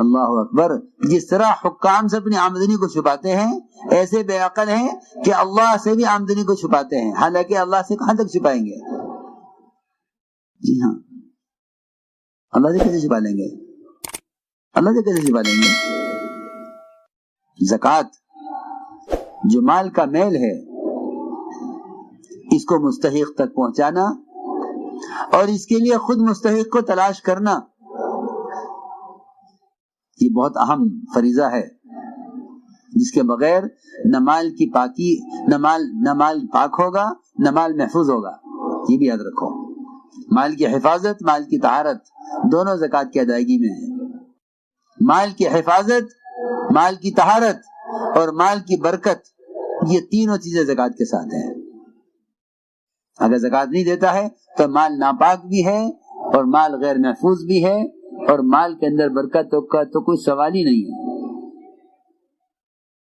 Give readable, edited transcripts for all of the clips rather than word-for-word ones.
اللہ اکبر. جس طرح حکام سے اپنی آمدنی کو چھپاتے ہیں ایسے بے عقل ہیں کہ اللہ سے بھی آمدنی کو چھپاتے ہیں, حالانکہ اللہ سے کہاں تک چھپائیں گے؟ جی ہاں, اللہ سے کیسے چھپا لیں گے؟ اللہ سے کیسے چھپا لیں گے؟ زکوٰۃ جو مال کا میل ہے اس کو مستحق تک پہنچانا اور اس کے لیے خود مستحق کو تلاش کرنا, یہ بہت اہم فریضہ ہے جس کے بغیر نہ مال کی پاکی نہ مال پاک ہوگا نہ مال محفوظ ہوگا. یہ بھی یاد رکھو, مال کی حفاظت مال کی طہارت دونوں زکوٰۃ کی ادائیگی میں ہے. مال کی حفاظت, مال کی طہارت اور مال کی برکت, یہ تینوں چیزیں زکوٰۃ کے ساتھ ہیں. اگر زکوٰۃ نہیں دیتا ہے تو مال ناپاک بھی ہے اور مال غیر محفوظ بھی ہے اور مال کے اندر برکت کا تو کوئی سوال ہی نہیں ہے.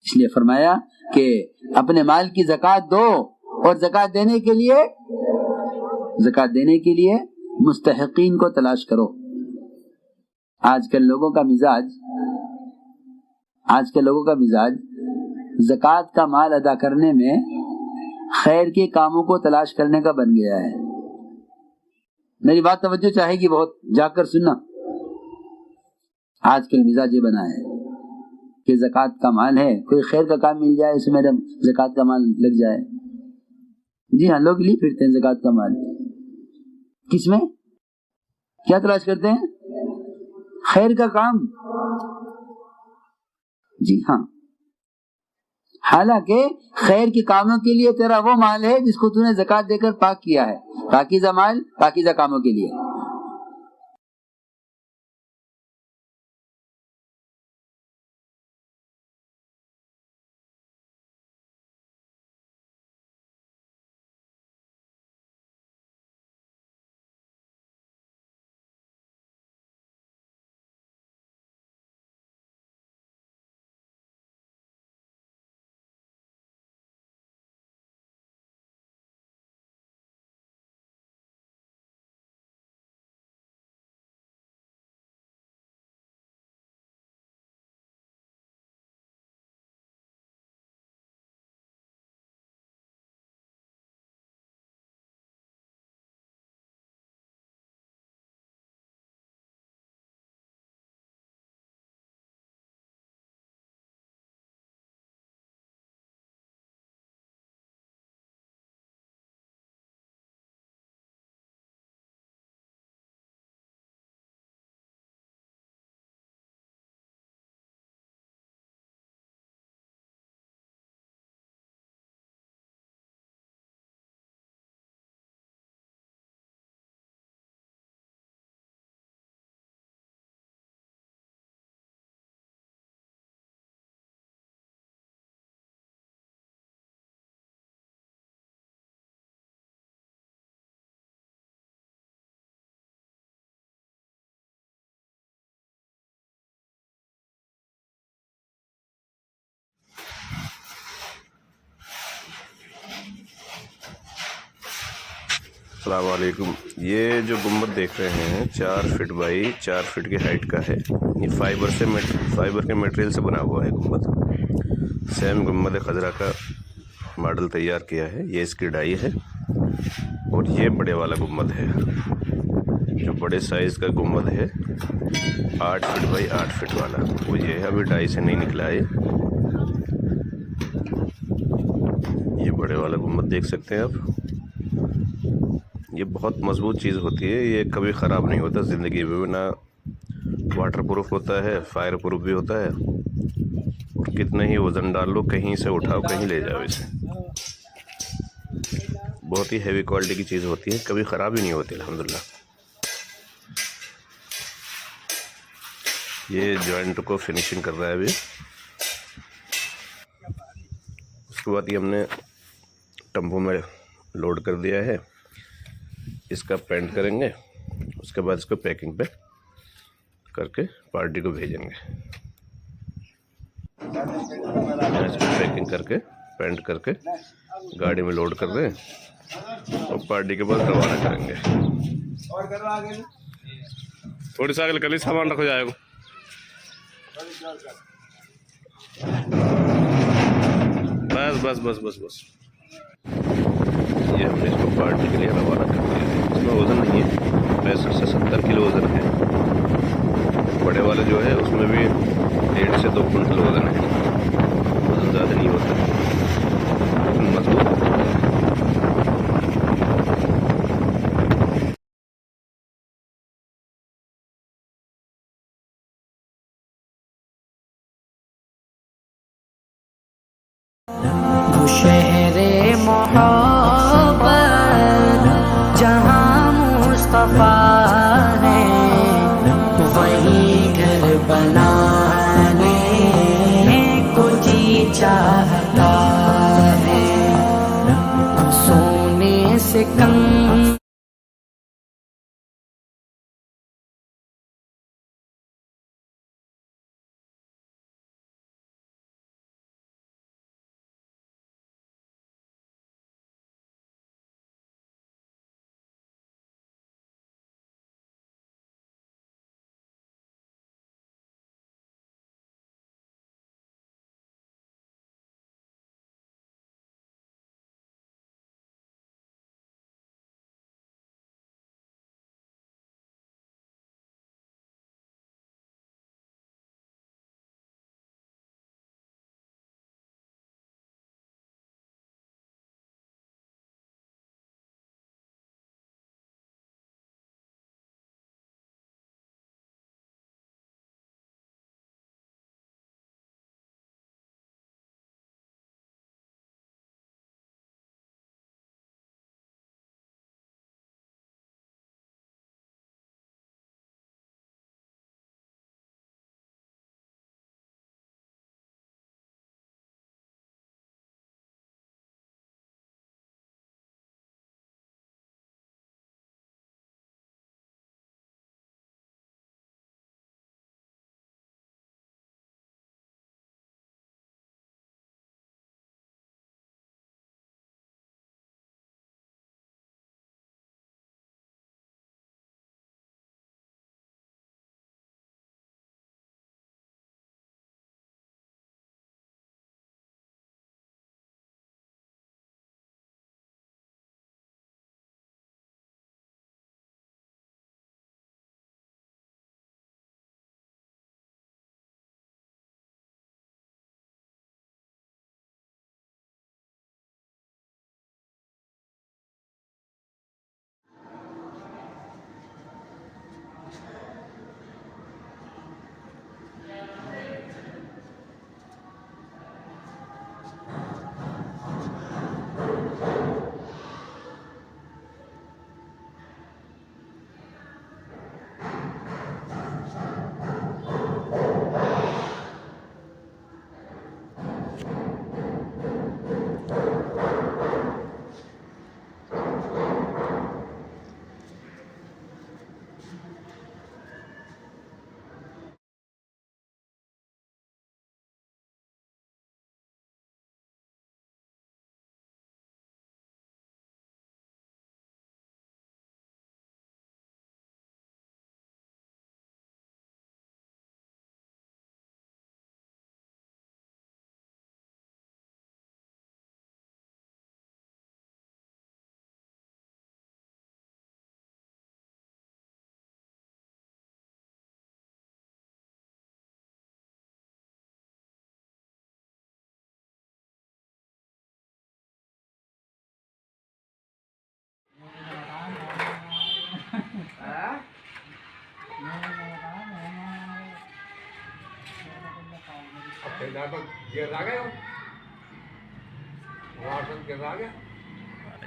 اس لیے فرمایا کہ اپنے مال کی زکوٰۃ دو اور زکوٰۃ دینے کے لیے مستحقین کو تلاش کرو. آج کل لوگوں کا مزاج زکوٰۃ کا مال ادا کرنے میں خیر کے کاموں کو تلاش کرنے کا بن گیا ہے. میری بات توجہ چاہے گی, بہت جا کر سننا. آج کل مزاج یہ بنا ہے کہ زکوٰۃ کا مال ہے, کوئی خیر کا کام مل جائے اس میں زکوٰۃ کا مال لگ جائے. جی ہاں, لوگ لی پھرتے ہیں زکوٰۃ کا مال. کس میں کیا تلاش کرتے ہیں؟ خیر کا کام. جی ہاں, حالانکہ خیر کے کاموں کے لیے تیرا وہ مال ہے جس کو تو نے زکوٰۃ دے کر پاک کیا ہے. پاکیزہ مال پاکیزہ کاموں کے لیے. السلام علیکم. یہ جو گنبد دیکھ رہے ہیں 4 فٹ بائی 4 فٹ کی ہائٹ کا ہے. یہ فائبر کے میٹیریل سے بنا ہوا ہے گنبد. سیم گنبد خضرا کا ماڈل تیار کیا ہے. یہ اس کی ڈائی ہے. اور یہ بڑے والا گنبد ہے, جو بڑے سائز کا گنبد ہے 8 فٹ بائی 8 فٹ والا, وہ یہ ہے. ابھی ڈائی سے نہیں نکلا ہے. یہ بڑے والا گنبد دیکھ سکتے ہیں آپ. یہ بہت مضبوط چیز ہوتی ہے. یہ کبھی خراب نہیں ہوتا زندگی میں. نہ واٹر پروف ہوتا ہے, فائر پروف بھی ہوتا ہے. اور کتنا ہی وزن ڈال لو, کہیں سے اٹھاؤ, کہیں لے جاؤ اسے. بہت ہی ہیوی کوالٹی کی چیز ہوتی ہے, کبھی خراب ہی نہیں ہوتی الحمدللہ. یہ جوائنٹ کو فنیشنگ کر رہا ہے ابھی. اس کے بعد یہ ہم نے ٹمپو میں لوڈ کر دیا ہے. اس کا پینٹ کریں گے, اس کے بعد اس کو پیکنگ پہ کر کے پارٹی کو بھیجیں گے. اس کو پیکنگ کر کے پینٹ کر کے گاڑی میں لوڈ کر رہے ہیں اور پارٹی کے بعد روانہ کریں گے. تھوڑی سا اگلے کل سامان رکھو جائے گا. بس بس بس بس بس یہ ہم نے اس کو پارٹی کے لیے روانہ کر دیا ہے. اس میں وزن نہیں ہے, 65 سے 70 کلو وزن ہے. بڑے والا جو ہے اس میں بھی 1.5 سے 2 کنٹل وزن ہے. وزن زیادہ نہیں ہوتا لیکن مضبوط ہوتا ہے. شہر محبت جہاں مصطفیٰ ہے, وہی گھر بنانے کو جی چاہتا ہے. سونے سے کم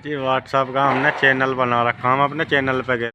جی واٹس ایپ کا ہم نے چینل بنا رکھا, ہم اپنے چینل پہ گئے.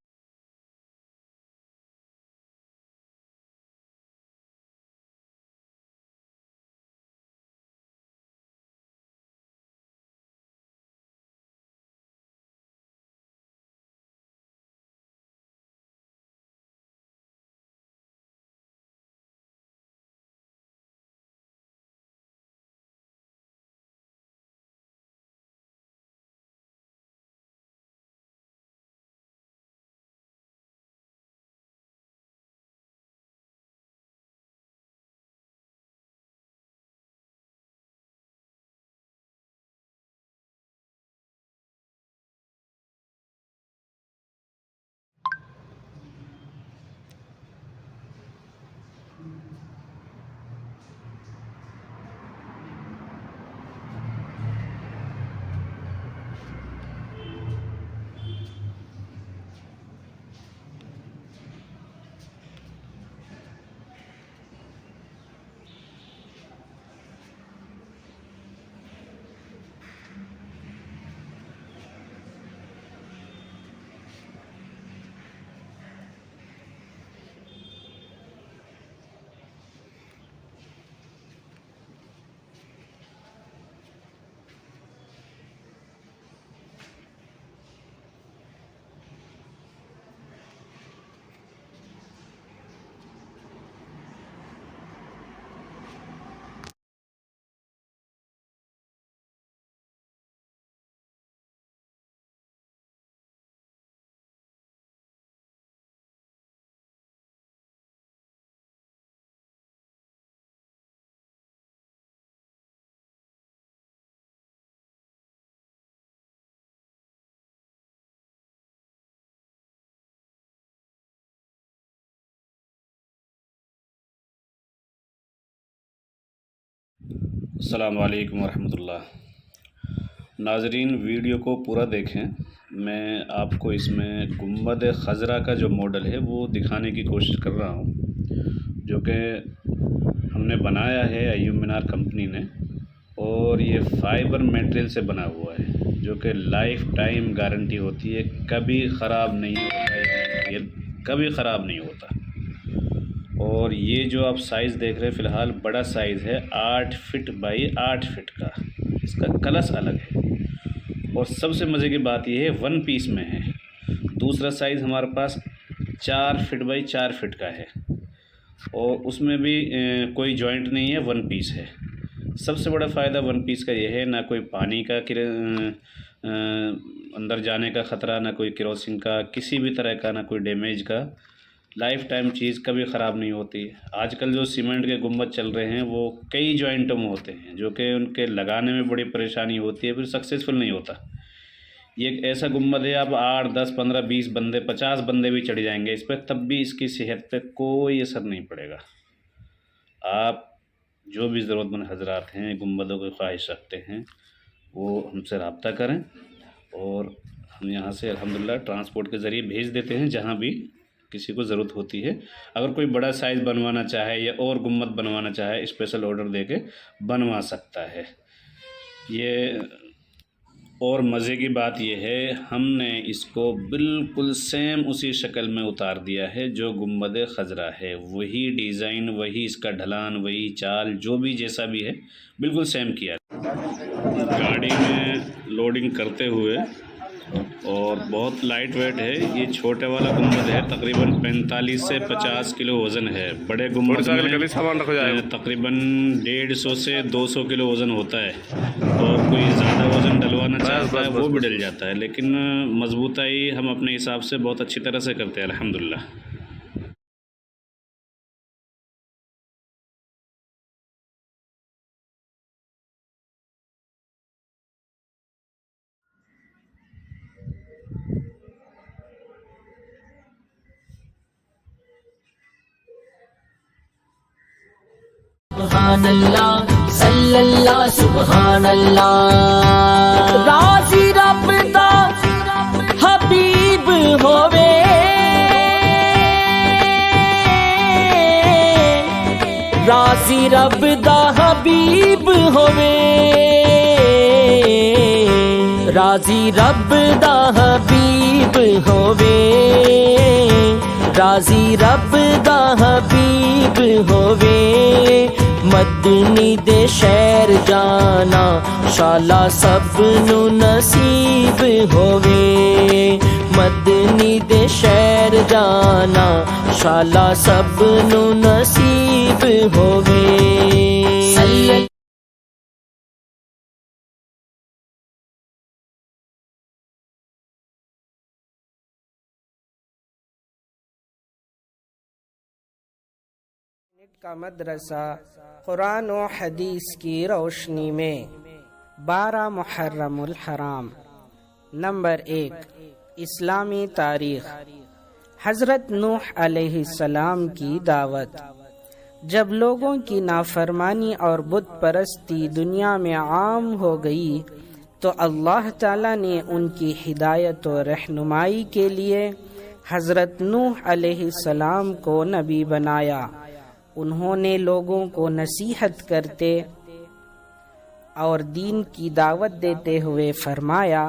السلام علیکم ورحمۃ اللہ۔ ناظرین ویڈیو کو پورا دیکھیں، میں آپ کو اس میں گنبد خضرا کا جو ماڈل ہے وہ دکھانے کی کوشش کر رہا ہوں، جو کہ ہم نے بنایا ہے ایوب مینار کمپنی نے، اور یہ فائبر میٹیریل سے بنا ہوا ہے، جو کہ لائف ٹائم گارنٹی ہوتی ہے، کبھی خراب نہیں ہوتا ہے، یہ کبھی خراب نہیں ہوتا۔ اور یہ جو آپ سائز دیکھ رہے ہیں فی الحال بڑا سائز ہے، 8 فٹ بائی 8 فٹ کا، اس کا کلس الگ ہے، اور سب سے مزے کی بات یہ ہے 1 پیس میں ہے۔ دوسرا سائز ہمارے پاس 4 فٹ بائی 4 فٹ کا ہے، اور اس میں بھی کوئی جوائنٹ نہیں ہے، 1 پیس ہے۔ سب سے بڑا فائدہ 1 پیس کا یہ ہے، نہ کوئی پانی کا اندر جانے کا خطرہ، نہ کوئی کروسنگ کا، کسی بھی طرح کا، نہ کوئی ڈیمیج کا، لائف ٹائم چیز کبھی خراب نہیں ہوتی۔ آج کل جو سیمنٹ کے گنبد چل رہے ہیں وہ کئی جوائنٹوں میں ہوتے ہیں، جو کہ ان کے لگانے میں بڑی پریشانی ہوتی ہے، پھر سکسیزفل نہیں ہوتا۔ یہ ایک ایسا گنبد ہے، آپ 8 10 15 20 بندے 50 بندے بھی چڑھ جائیں گے اس پہ، تب بھی اس کی صحت پہ کوئی اثر نہیں پڑے گا۔ آپ جو بھی ضرورت مند حضرات ہیں، گنبدوں کی خواہش رکھتے ہیں، وہ ہم سے رابطہ کریں، اور ہم یہاں سے الحمدللہ ٹرانسپورٹ کے ذریعے بھیج دیتے ہیں جہاں بھی کسی کو ضرورت ہوتی ہے۔ اگر کوئی بڑا سائز بنوانا چاہے یا اور گنبد بنوانا چاہے، اسپیشل آرڈر دے کے بنوا سکتا ہے۔ یہ اور مزے کی بات یہ ہے، ہم نے اس کو بالکل سیم اسی شکل میں اتار دیا ہے جو گنبد خضرا ہے، وہی ڈیزائن، وہی اس کا ڈھلان، وہی چال، جو بھی جیسا بھی ہے بالکل سیم کیا ہے۔ گاڑی میں لوڈنگ کرتے ہوئے، اور بہت لائٹ ویٹ ہے، یہ چھوٹے والا گنبد ہے، تقریباً 45 سے 50 کلو وزن ہے۔ بڑے گنبد میں تقریباً 150 سے 200 کلو وزن ہوتا ہے، اور کوئی زیادہ وزن ڈلوانا چاہتا ہے وہ بھی ڈل جاتا ہے، لیکن مضبوطائی ہم اپنے حساب سے بہت اچھی طرح سے کرتے ہیں الحمدللہ۔ سبحان اللہ صلی اللہ سبحان اللہ، راضی رب دا حبیب ہووے، راضی رب دا حبیب ہووے، راضی رب دا حبیب ہووے، راضی رب دا حبیب ہووے، مدنی دے شہر جانا شالا سب نو نصیب ہووے، مدنی دے شہر جانا شالا سب نو نصیب ہووے۔ کا مدرسہ قرآن و حدیث کی روشنی میں 12 محرم الحرام۔ نمبر 1، اسلامی تاریخ۔ حضرت نوح علیہ السلام کی دعوت۔ جب لوگوں کی نافرمانی اور بت پرستی دنیا میں عام ہو گئی تو اللہ تعالیٰ نے ان کی ہدایت و رہنمائی کے لیے حضرت نوح علیہ السلام کو نبی بنایا۔ انہوں نے لوگوں کو نصیحت کرتے اور دین کی دعوت دیتے ہوئے فرمایا،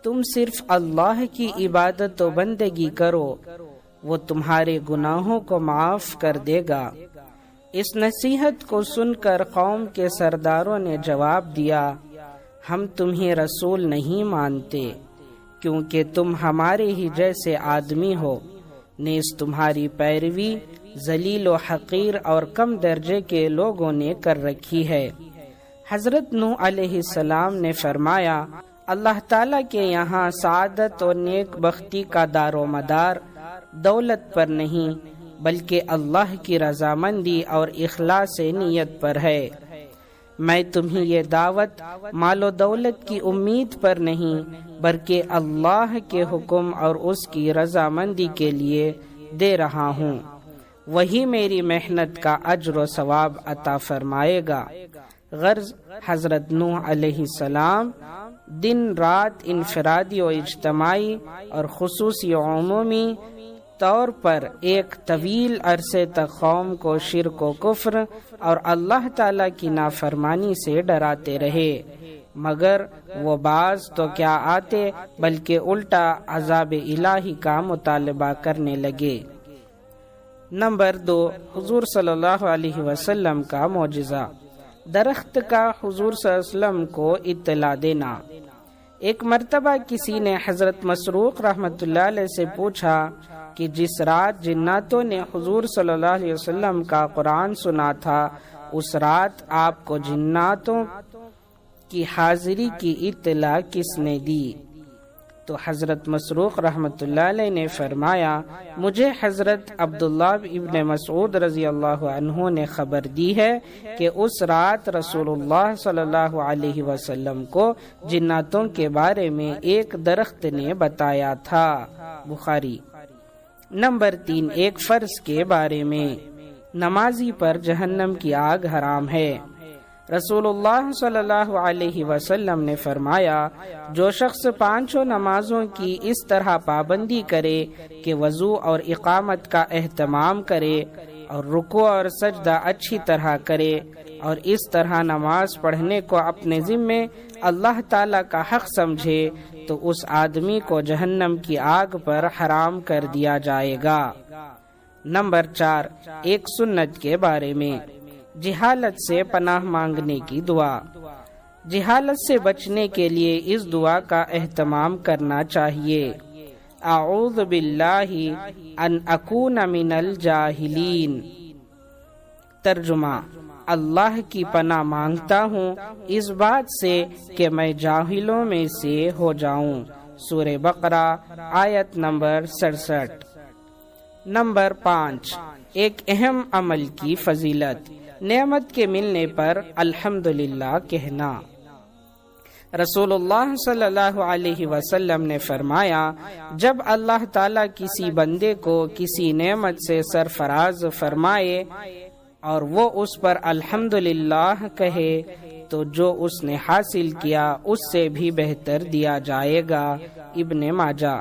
تم صرف اللہ کی عبادت و بندگی کرو، وہ تمہارے گناہوں کو معاف کر دے گا۔ اس نصیحت کو سن کر قوم کے سرداروں نے جواب دیا، ہم تمہیں رسول نہیں مانتے، کیونکہ تم ہمارے ہی جیسے آدمی ہو، نیز تمہاری پیروی ذلیل و حقیر اور کم درجے کے لوگوں نے کر رکھی ہے۔ حضرت نوح علیہ السلام نے فرمایا، اللہ تعالیٰ کے یہاں سعادت اور نیک بختی کا دار و مدار دولت پر نہیں بلکہ اللہ کی رضامندی اور اخلاص نیت پر ہے۔ میں تمہیں یہ دعوت مال و دولت کی امید پر نہیں بلکہ اللہ کے حکم اور اس کی رضامندی کے لیے دے رہا ہوں، وہی میری محنت کا اجر و ثواب عطا فرمائے گا۔ غرض حضرت نوح علیہ السلام دن رات انفرادی و اجتماعی اور خصوصی و عمومی طور پر ایک طویل عرصے تک قوم کو شرک و کفر اور اللہ تعالی کی نافرمانی سے ڈراتے رہے، مگر وہ باز تو کیا آتے بلکہ الٹا عذاب الہی کا مطالبہ کرنے لگے۔ نمبر 2، حضور صلی اللہ علیہ وسلم کا معجزہ، درخت کا حضور صلی اللہ علیہ وسلم کو اطلاع دینا۔ ایک مرتبہ کسی نے حضرت مسروق رحمۃ اللہ علیہ سے پوچھا کہ جس رات جناتوں نے حضور صلی اللہ علیہ وسلم کا قرآن سنا تھا، اس رات آپ کو جناتوں کی حاضری کی اطلاع کس نے دی؟ تو حضرت مسروق رحمۃ اللہ علیہ نے فرمایا، مجھے حضرت عبداللہ ابن مسعود رضی اللہ عنہ نے خبر دی ہے کہ اس رات رسول اللہ صلی اللہ علیہ وسلم کو جناتوں کے بارے میں ایک درخت نے بتایا تھا۔ بخاری۔ نمبر 3، ایک فرض کے بارے میں، نمازی پر جہنم کی آگ حرام ہے۔ رسول اللہ صلی اللہ علیہ وسلم نے فرمایا، جو شخص 5 نمازوں کی اس طرح پابندی کرے کہ وضو اور اقامت کا اہتمام کرے اور رکوع اور سجدہ اچھی طرح کرے اور اس طرح نماز پڑھنے کو اپنے ذمے اللہ تعالی کا حق سمجھے، تو اس آدمی کو جہنم کی آگ پر حرام کر دیا جائے گا۔ نمبر 4، ایک سنت کے بارے میں، جہالت سے پناہ مانگنے کی دعا۔ جہالت سے بچنے کے لیے اس دعا کا اہتمام کرنا چاہیے۔ اعوذ باللہ ان اکون من الجاہلین۔ ترجمہ، اللہ کی پناہ مانگتا ہوں اس بات سے کہ میں جاہلوں میں سے ہو جاؤں۔ سورہ بقرہ آیت نمبر 67۔ نمبر 5، ایک اہم عمل کی فضیلت، نعمت کے ملنے پر الحمدللہ کہنا۔ رسول اللہ صلی اللہ علیہ وسلم نے فرمایا، جب اللہ تعالیٰ کسی بندے کو کسی نعمت سے سرفراز فرمائے اور وہ اس پر الحمدللہ کہے تو جو اس نے حاصل کیا اس سے بھی بہتر دیا جائے گا۔ ابن ماجہ۔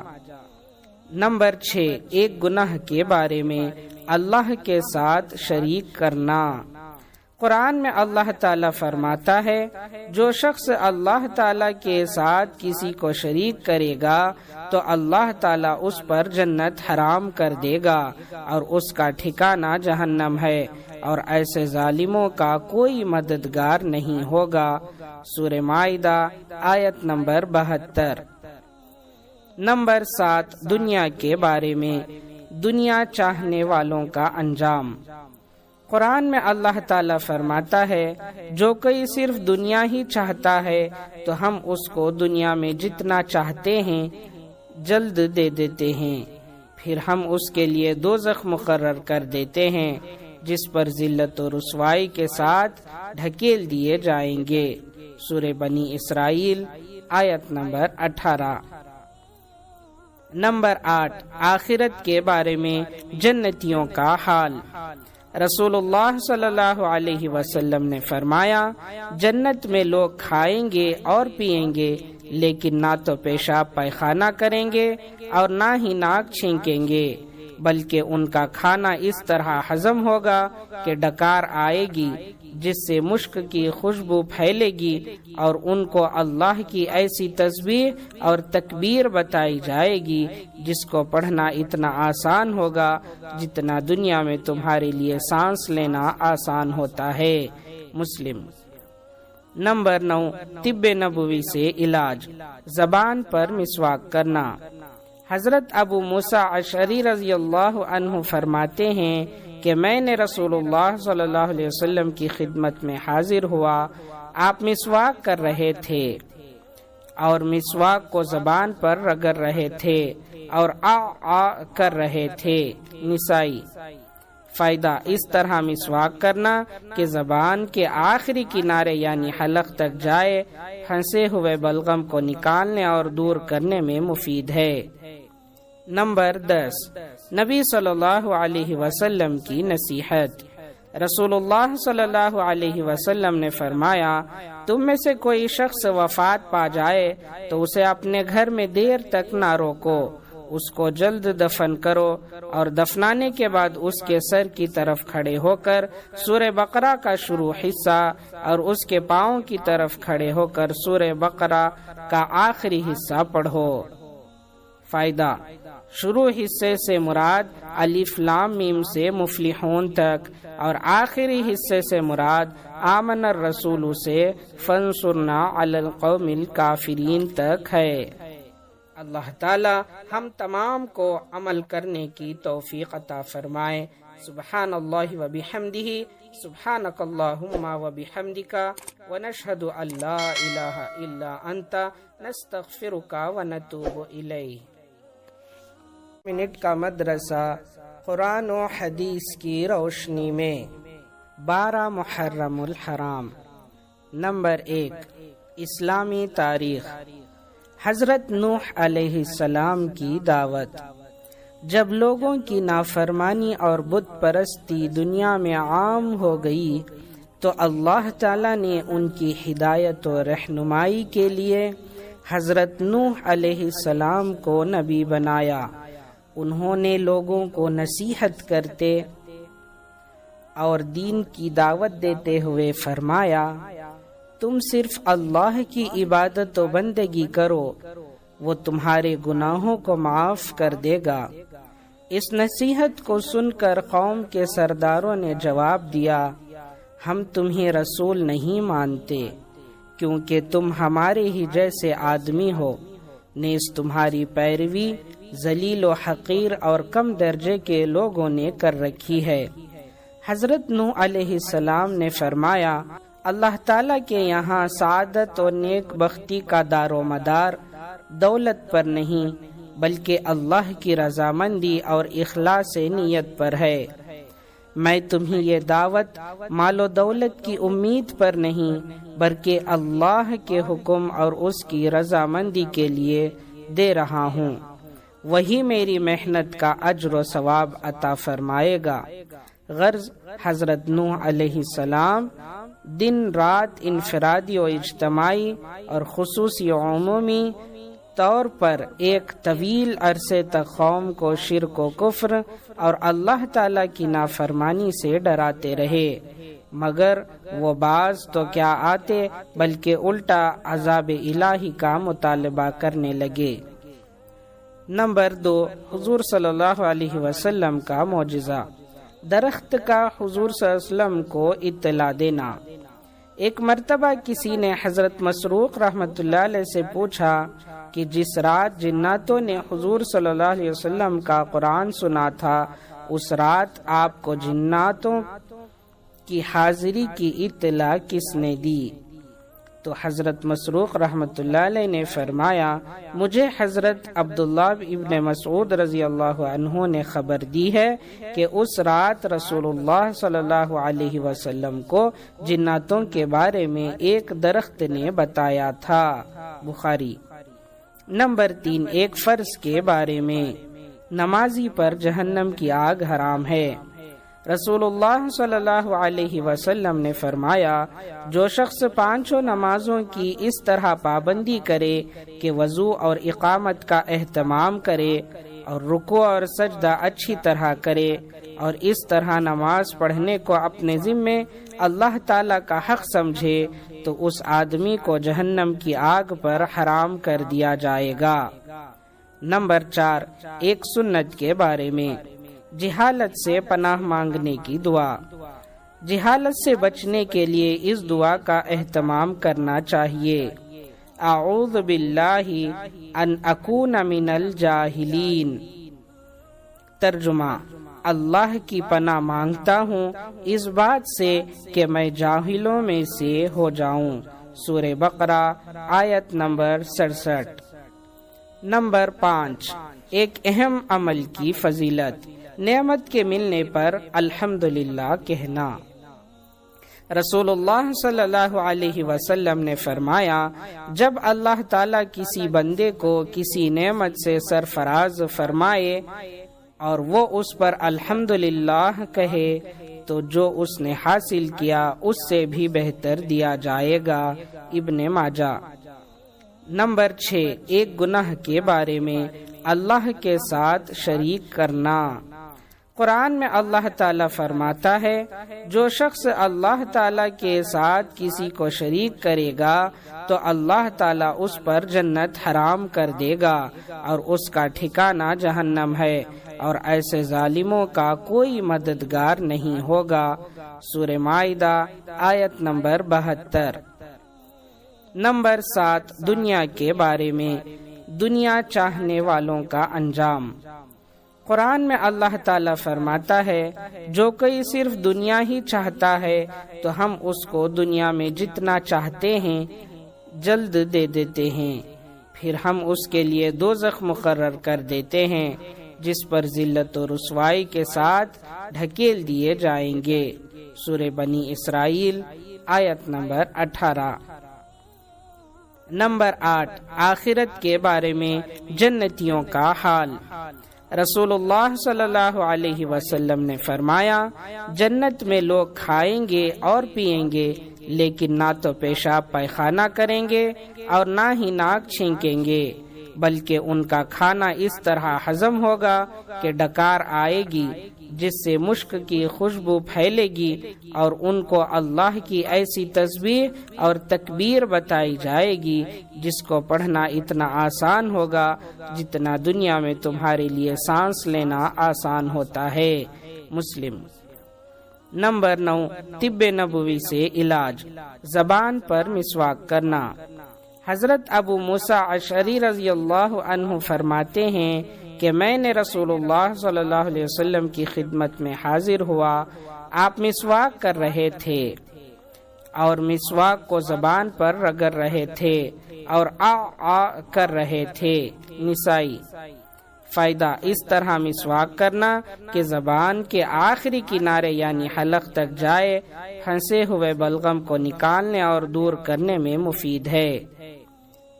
نمبر 6، ایک گناہ کے بارے میں، اللہ کے ساتھ شریک کرنا۔ قرآن میں اللہ تعالیٰ فرماتا ہے، جو شخص اللہ تعالیٰ کے ساتھ کسی کو شریک کرے گا تو اللہ تعالیٰ اس پر جنت حرام کر دے گا اور اس کا ٹھکانہ جہنم ہے، اور ایسے ظالموں کا کوئی مددگار نہیں ہوگا۔ سورہ مائدہ آیت نمبر 72۔ نمبر 7، دنیا کے بارے میں، دنیا چاہنے والوں کا انجام۔ قرآن میں اللہ تعالیٰ فرماتا ہے، جو کوئی صرف دنیا ہی چاہتا ہے تو ہم اس کو دنیا میں جتنا چاہتے ہیں جلد دے دیتے ہیں، پھر ہم اس کے لیے دوزخ مقرر کر دیتے ہیں جس پر ذلت و رسوائی کے ساتھ ڈھکیل دیے جائیں گے۔ سورہ بنی اسرائیل آیت نمبر 18۔ نمبر 8، آخرت کے بارے میں، جنتیوں کا حال۔ رسول اللہ صلی اللہ علیہ وسلم نے فرمایا، جنت میں لوگ کھائیں گے اور پیئیں گے، لیکن نہ تو پیشاب پائخانہ کریں گے اور نہ ہی ناک چھینکیں گے، بلکہ ان کا کھانا اس طرح ہضم ہوگا کہ ڈکار آئے گی جس سے مشک کی خوشبو پھیلے گی، اور ان کو اللہ کی ایسی تسبیح اور تکبیر بتائی جائے گی جس کو پڑھنا اتنا آسان ہوگا جتنا دنیا میں تمہارے لیے سانس لینا آسان ہوتا ہے۔ مسلم۔ نمبر 9، طب نبوی سے علاج، زبان پر مسواک کرنا۔ حضرت ابو موسیٰ اشعری رضی اللہ عنہ فرماتے ہیں کہ میں نے رسول اللہ صلی اللہ علیہ وسلم کی خدمت میں حاضر ہوا، آپ مسواک کر رہے تھے اور مسواک کو زبان پر رگڑ رہے تھے اور آ کر رہے تھے۔ نسائی۔ فائدہ، اس طرح مسواک کرنا کہ زبان کے آخری کنارے یعنی حلق تک جائے، پھنسے ہوئے بلغم کو نکالنے اور دور کرنے میں مفید ہے۔ نمبر 10، نبی صلی اللہ علیہ وسلم کی نصیحت، رسول اللہ صلی اللہ علیہ وسلم نے فرمایا، تم میں سے کوئی شخص وفات پا جائے تو اسے اپنے گھر میں دیر تک نہ روکو، اس کو جلد دفن کرو، اور دفنانے کے بعد اس کے سر کی طرف کھڑے ہو کر سورہ بقرہ کا شروع حصہ اور اس کے پاؤں کی طرف کھڑے ہو کر سورہ بقرہ کا آخری حصہ پڑھو۔ فائدہ: شروع حصے سے مراد الف لام میم سے مفلحون تک، اور آخری حصے سے مراد آمن الرسول سے فانصرنا علی القوم الکافرین تک ہے۔ اللہ تعالی ہم تمام کو عمل کرنے کی توفیق عطا فرمائے۔ سبحان اللہ و بحمدہ، سبحانک اللہم و بحمدک، ونشہد ان لا الہ الا انت، نستغفرک و نتوب الیک۔ منٹ کا مدرسہ قرآن و حدیث کی روشنی میں 12 محرم الحرام۔ نمبر 1، اسلامی تاریخ۔ حضرت نوح علیہ السلام کی دعوت۔ جب لوگوں کی نافرمانی اور بت پرستی دنیا میں عام ہو گئی تو اللہ تعالی نے ان کی ہدایت و رہنمائی کے لیے حضرت نوح علیہ السلام کو نبی بنایا۔ انہوں نے لوگوں کو نصیحت کرتے اور دین کی دعوت دیتے ہوئے فرمایا، تم صرف اللہ کی عبادت و بندگی کرو، وہ تمہارے گناہوں کو معاف کر دے گا۔ اس نصیحت کو سن کر قوم کے سرداروں نے جواب دیا، ہم تمہیں رسول نہیں مانتے، کیونکہ تم ہمارے ہی جیسے آدمی ہو، نیز تمہاری پیروی ذلیل و حقیر اور کم درجے کے لوگوں نے کر رکھی ہے۔ حضرت نوح علیہ السلام نے فرمایا، اللہ تعالیٰ کے یہاں سعادت اور نیک بختی کا دار و مدار دولت پر نہیں بلکہ اللہ کی رضامندی اور اخلاص نیت پر ہے۔ میں تمہیں یہ دعوت مال و دولت کی امید پر نہیں بلکہ اللہ کے حکم اور اس کی رضامندی کے لیے دے رہا ہوں، وہی میری محنت کا اجر و ثواب عطا فرمائے گا۔ غرض حضرت نوح علیہ السلام دن رات انفرادی و اجتماعی اور خصوصی و عمومی طور پر ایک طویل عرصے تک قوم کو شرک و کفر اور اللہ تعالی کی نافرمانی سے ڈراتے رہے، مگر وہ باز تو کیا آتے بلکہ الٹا عذاب الہی کا مطالبہ کرنے لگے۔ نمبر 2، حضور صلی اللہ علیہ وسلم کا معجزہ۔ درخت کا حضور صلی اللہ علیہ وسلم کو اطلاع دینا۔ ایک مرتبہ کسی نے حضرت مسروق رحمۃ اللہ علیہ سے پوچھا کہ جس رات جناتوں نے حضور صلی اللہ علیہ وسلم کا قرآن سنا تھا، اس رات آپ کو جناتوں کی حاضری کی اطلاع کس نے دی؟ تو حضرت مسروق رحمۃ اللہ علیہ نے فرمایا، مجھے حضرت عبداللہ ابن مسعود رضی اللہ عنہ نے خبر دی ہے کہ اس رات رسول اللہ صلی اللہ علیہ وسلم کو جناتوں کے بارے میں ایک درخت نے بتایا تھا۔ بخاری۔ نمبر 3، ایک فرض کے بارے میں۔ نمازی پر جہنم کی آگ حرام ہے۔ رسول اللہ صلی اللہ علیہ وسلم نے فرمایا، جو شخص 5 نمازوں کی اس طرح پابندی کرے کہ وضو اور اقامت کا اہتمام کرے اور رکوع اور سجدہ اچھی طرح کرے اور اس طرح نماز پڑھنے کو اپنے ذمے اللہ تعالی کا حق سمجھے تو اس آدمی کو جہنم کی آگ پر حرام کر دیا جائے گا۔ نمبر 4، ایک سنت کے بارے میں۔ جہالت سے پناہ مانگنے کی دعا۔ جہالت سے بچنے کے لیے اس دعا کا اہتمام کرنا چاہیے۔ اعوذ باللہ ان اکون من الجاہلین۔ ترجمہ: اللہ کی پناہ مانگتا ہوں اس بات سے کہ میں جاہلوں میں سے ہو جاؤں۔ سورہ بقرہ آیت نمبر 67۔ نمبر 5، ایک اہم عمل کی فضیلت۔ نعمت کے ملنے پر الحمدللہ کہنا۔ رسول اللہ صلی اللہ علیہ وسلم نے فرمایا، جب اللہ تعالیٰ کسی بندے کو کسی نعمت سے سرفراز فرمائے اور وہ اس پر الحمدللہ کہے تو جو اس نے حاصل کیا اس سے بھی بہتر دیا جائے گا۔ ابن ماجہ۔ نمبر 6، ایک گناہ کے بارے میں اللہ کے ساتھ شریک کرنا۔ قرآن میں اللہ تعالیٰ فرماتا ہے جو شخص اللہ تعالیٰ کے ساتھ کسی کو شریک کرے گا تو اللہ تعالیٰ اس پر جنت حرام کر دے گا اور اس کا ٹھکانہ جہنم ہے، اور ایسے ظالموں کا کوئی مددگار نہیں ہوگا۔ سورہ مائدہ آیت نمبر 72۔ نمبر 7، دنیا کے بارے میں دنیا چاہنے والوں کا انجام۔ قرآن میں اللہ تعالیٰ فرماتا ہے جو کوئی صرف دنیا ہی چاہتا ہے تو ہم اس کو دنیا میں جتنا چاہتے ہیں جلد دے دیتے ہیں، پھر ہم اس کے لیے دوزخ مقرر کر دیتے ہیں جس پر ذلت و رسوائی کے ساتھ ڈھکیل دیے جائیں گے۔ سورہ بنی اسرائیل آیت نمبر 18۔ نمبر 8، آخرت کے بارے میں جنتیوں کا حال۔ رسول اللہ صلی اللہ علیہ وسلم نے فرمایا جنت میں لوگ کھائیں گے اور پیئیں گے لیکن نہ تو پیشاب پائخانہ کریں گے اور نہ ہی ناک چھینکیں گے، بلکہ ان کا کھانا اس طرح ہضم ہوگا کہ ڈکار آئے گی جس سے مشک کی خوشبو پھیلے گی، اور ان کو اللہ کی ایسی تسبیح اور تکبیر بتائی جائے گی جس کو پڑھنا اتنا آسان ہوگا جتنا دنیا میں تمہارے لیے سانس لینا آسان ہوتا ہے۔ مسلم۔ نمبر 9، طب نبوی سے علاج، زبان پر مسواک کرنا۔ حضرت ابو موسیٰ اشعری رضی اللہ عنہ فرماتے ہیں کہ میں نے رسول اللہ صلی اللہ علیہ وسلم کی خدمت میں حاضر ہوا، آپ مسواک کر رہے تھے اور مسواک کو زبان پر رگڑ رہے تھے اور آ کر رہے تھے۔ نسائی۔ فائدہ، اس طرح مسواک کرنا کہ زبان کے آخری کنارے یعنی حلق تک جائے، پھنسے ہوئے بلغم کو نکالنے اور دور کرنے میں مفید ہے۔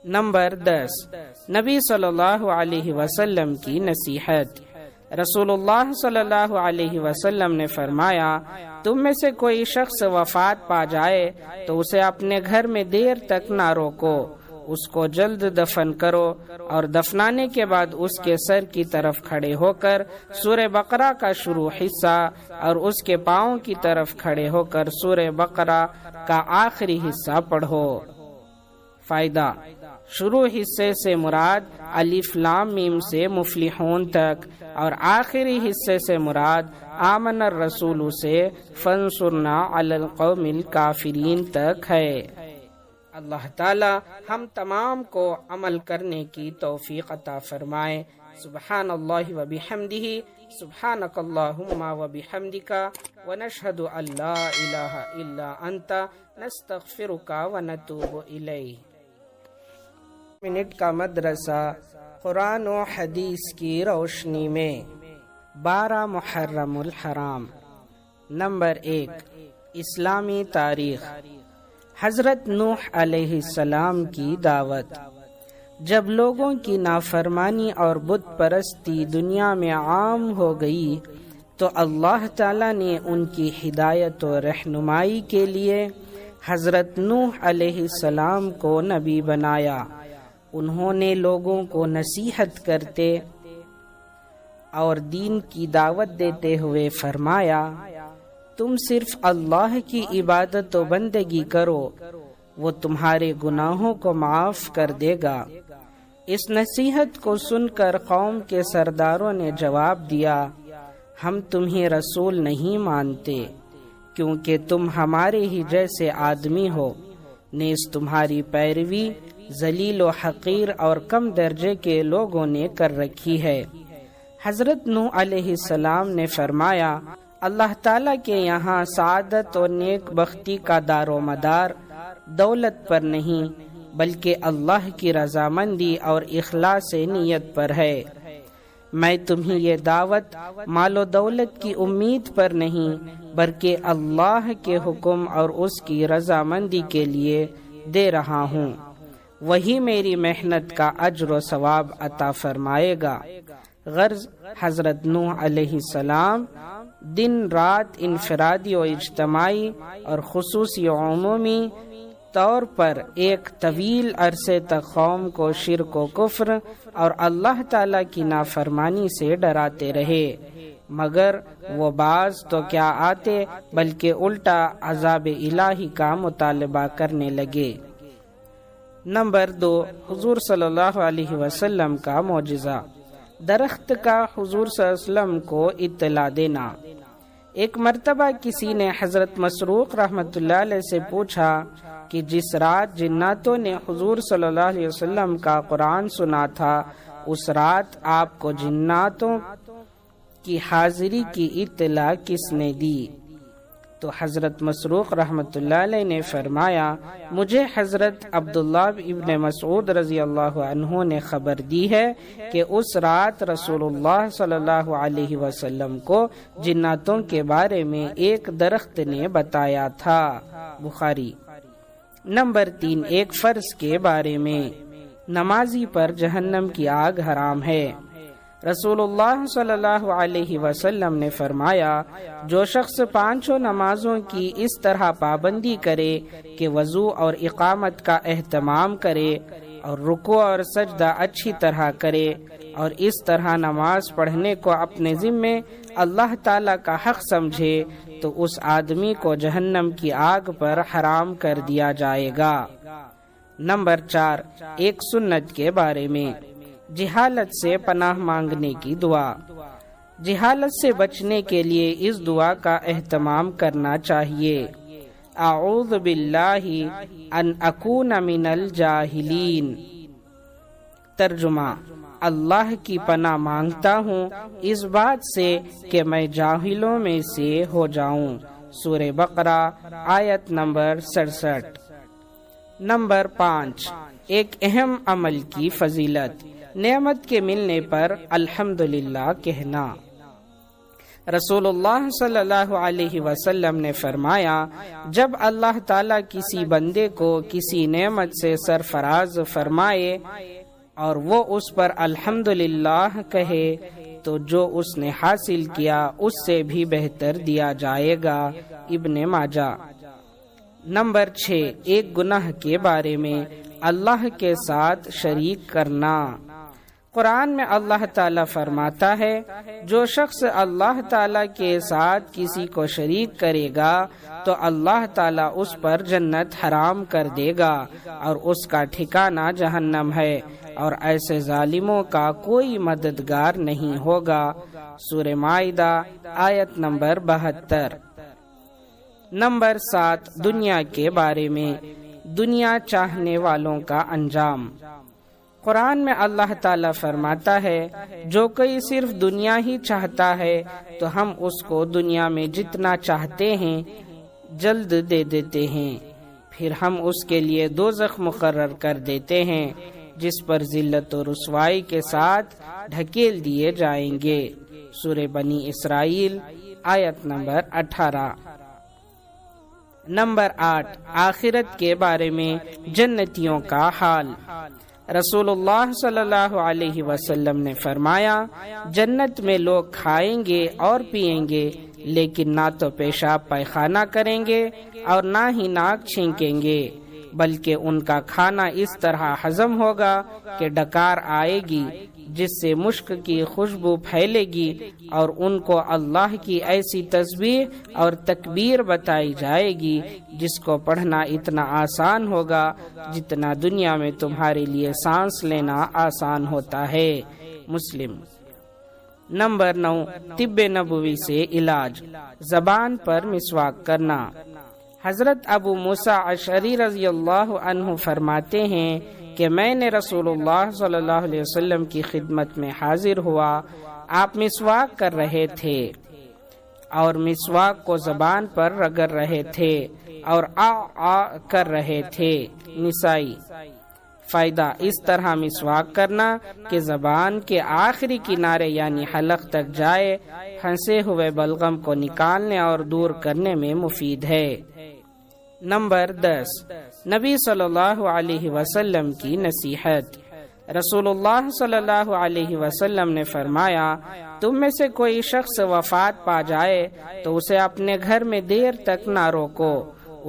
نمبر 10، نبی صلی اللہ علیہ وسلم کی نصیحت۔ رسول اللہ صلی اللہ علیہ وسلم نے فرمایا تم میں سے کوئی شخص وفات پا جائے تو اسے اپنے گھر میں دیر تک نہ روکو، اس کو جلد دفن کرو، اور دفنانے کے بعد اس کے سر کی طرف کھڑے ہو کر سورہ بقرہ کا شروع حصہ اور اس کے پاؤں کی طرف کھڑے ہو کر سورہ بقرہ کا آخری حصہ پڑھو۔ فائدہ، شروع حصے سے مراد الف لام میم سے مفلحون تک، اور آخری حصے سے مراد آمن الرسول سے فانصرنا علی القوم الکافرین تک ہے۔ اللہ تعالی ہم تمام کو عمل کرنے کی توفیق عطا فرمائے۔ سبحان اللہ و بحمدہ، سبحانک اللہم و بحمدک، ونشہد ان لا الہ الا انت، نستغفرک و نتوب الیک۔ منٹ کا مدرسہ قرآن و حدیث کی روشنی میں 12 محرم الحرام۔ نمبر 1، اسلامی تاریخ۔ حضرت نوح علیہ السلام کی دعوت۔ جب لوگوں کی نافرمانی اور بت پرستی دنیا میں عام ہو گئی تو اللہ تعالیٰ نے ان کی ہدایت و رہنمائی کے لیے حضرت نوح علیہ السلام کو نبی بنایا۔ انہوں نے لوگوں کو نصیحت کرتے اور دین کی دعوت دیتے ہوئے فرمایا تم صرف اللہ کی عبادت و بندگی کرو، وہ تمہارے گناہوں کو معاف کر دے گا۔ اس نصیحت کو سن کر قوم کے سرداروں نے جواب دیا ہم تمہیں رسول نہیں مانتے کیونکہ تم ہمارے ہی جیسے آدمی ہو، نیز تمہاری پیروی ذلیل و حقیر اور کم درجے کے لوگوں نے کر رکھی ہے۔ حضرت نوح علیہ السلام نے فرمایا اللہ تعالیٰ کے یہاں سعادت اور نیک بختی کا دار و مدار دولت پر نہیں بلکہ اللہ کی رضامندی اور اخلاص نیت پر ہے۔ میں تمہیں یہ دعوت مال و دولت کی امید پر نہیں بلکہ اللہ کے حکم اور اس کی رضامندی کے لیے دے رہا ہوں، وہی میری محنت کا اجر و ثواب عطا فرمائے گا۔ غرض حضرت نوح علیہ السلام دن رات انفرادی و اجتماعی اور خصوصی و عمومی طور پر ایک طویل عرصے تک قوم کو شرک و کفر اور اللہ تعالی کی نافرمانی سے ڈراتے رہے، مگر وہ باز تو کیا آتے بلکہ الٹا عذاب الہی کا مطالبہ کرنے لگے۔ نمبر 2، حضور صلی اللہ علیہ وسلم کا معجزہ، درخت کا حضور صلی اللہ علیہ وسلم کو اطلاع دینا۔ ایک مرتبہ کسی نے حضرت مسروق رحمۃ اللہ علیہ سے پوچھا کہ جس رات جناتوں نے حضور صلی اللہ علیہ وسلم کا قرآن سنا تھا، اس رات آپ کو جناتوں کی حاضری کی اطلاع کس نے دی؟ تو حضرت مسروق رحمۃ اللہ علیہ نے فرمایا، مجھے حضرت عبداللہ ابن مسعود رضی اللہ عنہ نے خبر دی ہے کہ اس رات رسول اللہ صلی اللہ علیہ وسلم کو جناتوں کے بارے میں ایک درخت نے بتایا تھا۔ بخاری۔ نمبر 3، ایک فرض کے بارے میں، نمازی پر جہنم کی آگ حرام ہے۔ رسول اللہ صلی اللہ علیہ وسلم نے فرمایا، جو شخص 5 نمازوں کی اس طرح پابندی کرے کہ وضو اور اقامت کا اہتمام کرے اور رکوع اور سجدہ اچھی طرح کرے اور اس طرح نماز پڑھنے کو اپنے ذمے اللہ تعالی کا حق سمجھے، تو اس آدمی کو جہنم کی آگ پر حرام کر دیا جائے گا۔ نمبر 4، ایک سنت کے بارے میں، جہالت سے پناہ مانگنے کی دعا۔ جہالت سے بچنے کے لیے اس دعا کا اہتمام کرنا چاہیے۔ اعوذ باللہ ان اکون من الجاہلین۔ ترجمہ، اللہ کی پناہ مانگتا ہوں اس بات سے کہ میں جاہلوں میں سے ہو جاؤں۔ سورہ بقرہ آیت نمبر 67۔ نمبر 5، ایک اہم عمل کی فضیلت، نعمت کے ملنے پر الحمدللہ کہنا۔ رسول اللہ صلی اللہ علیہ وسلم نے فرمایا، جب اللہ تعالیٰ کسی بندے کو کسی نعمت سے سرفراز فرمائے اور وہ اس پر الحمدللہ کہے تو جو اس نے حاصل کیا اس سے بھی بہتر دیا جائے گا۔ ابن ماجہ۔ نمبر 6، ایک گناہ کے بارے میں، اللہ کے ساتھ شریک کرنا۔ قرآن میں اللہ تعالیٰ فرماتا ہے، جو شخص اللہ تعالیٰ کے ساتھ کسی کو شریک کرے گا تو اللہ تعالیٰ اس پر جنت حرام کر دے گا اور اس کا ٹھکانہ جہنم ہے، اور ایسے ظالموں کا کوئی مددگار نہیں ہوگا۔ سورہ مائدہ آیت نمبر 72۔ نمبر 7، دنیا کے بارے میں، دنیا چاہنے والوں کا انجام۔ قرآن میں اللہ تعالیٰ فرماتا ہے، جو کوئی صرف دنیا ہی چاہتا ہے تو ہم اس کو دنیا میں جتنا چاہتے ہیں جلد دے دیتے ہیں، پھر ہم اس کے لیے دوزخ مقرر کر دیتے ہیں جس پر ذلت و رسوائی کے ساتھ ڈھکیل دیے جائیں گے۔ سورہ بنی اسرائیل آیت نمبر 18۔ نمبر 8، آخرت کے بارے میں، جنتیوں کا حال۔ رسول اللہ صلی اللہ علیہ وسلم نے فرمایا، جنت میں لوگ کھائیں گے اور پیئیں گے، لیکن نہ تو پیشاب پائخانہ کریں گے اور نہ ہی ناک چھینکیں گے، بلکہ ان کا کھانا اس طرح ہضم ہوگا کہ ڈکار آئے گی جس سے مشک کی خوشبو پھیلے گی، اور ان کو اللہ کی ایسی تسبیح اور تکبیر بتائی جائے گی جس کو پڑھنا اتنا آسان ہوگا جتنا دنیا میں تمہارے لیے سانس لینا آسان ہوتا ہے۔ مسلم۔ نمبر 9، طب نبوی سے علاج، زبان پر مسواک کرنا۔ حضرت ابو موسیٰ اشعری رضی اللہ عنہ فرماتے ہیں کہ میں نے رسول اللہ صلی اللہ علیہ وسلم کی خدمت میں حاضر ہوا، آپ مسواک کر رہے تھے اور مسواک کو زبان پر رگڑ رہے تھے اور آ کر رہے تھے۔ نسائی۔ فائدہ، اس طرح مسواک کرنا کہ زبان کے آخری کنارے یعنی حلق تک جائے، پھنسے ہوئے بلغم کو نکالنے اور دور کرنے میں مفید ہے۔ نمبر 10، نبی صلی اللہ علیہ وسلم کی نصیحت۔ رسول اللہ صلی اللہ علیہ وسلم نے فرمایا، تم میں سے کوئی شخص وفات پا جائے تو اسے اپنے گھر میں دیر تک نہ روکو،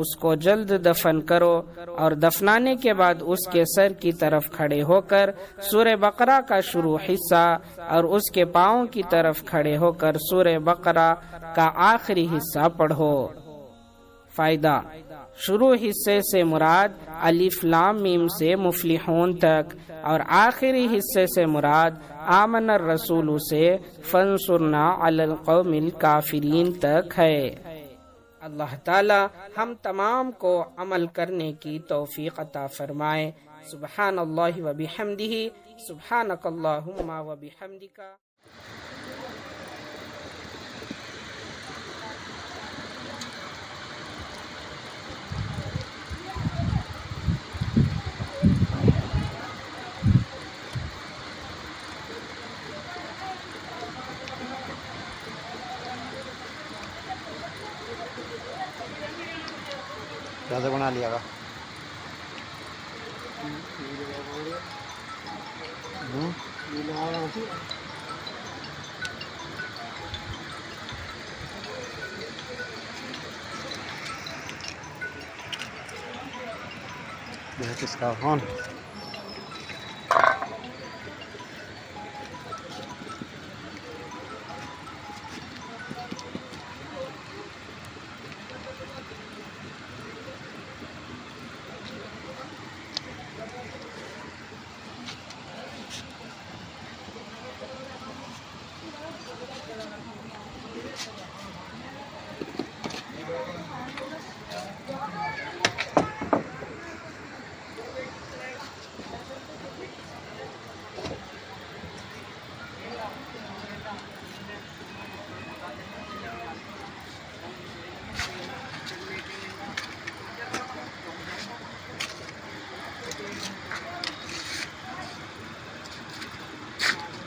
اس کو جلد دفن کرو اور دفنانے کے بعد اس کے سر کی طرف کھڑے ہو کر سورہ بقرہ کا شروع حصہ اور اس کے پاؤں کی طرف کھڑے ہو کر سورہ بقرہ کا آخری حصہ پڑھو۔ فائدہ: شروع حصے سے مراد الف لام میم سے مفلحون تک اور آخری حصے سے مراد آمن الرسول سے فانصرنا علی القوم الکافرین تک ہے۔ اللہ تعالی ہم تمام کو عمل کرنے کی توفیق عطا فرمائے۔ سبحان اللہ و بحمدہ، سبحانک اللہم و بحمدک۔ زیادہ بنا لیا گا۔ کس کا فون؟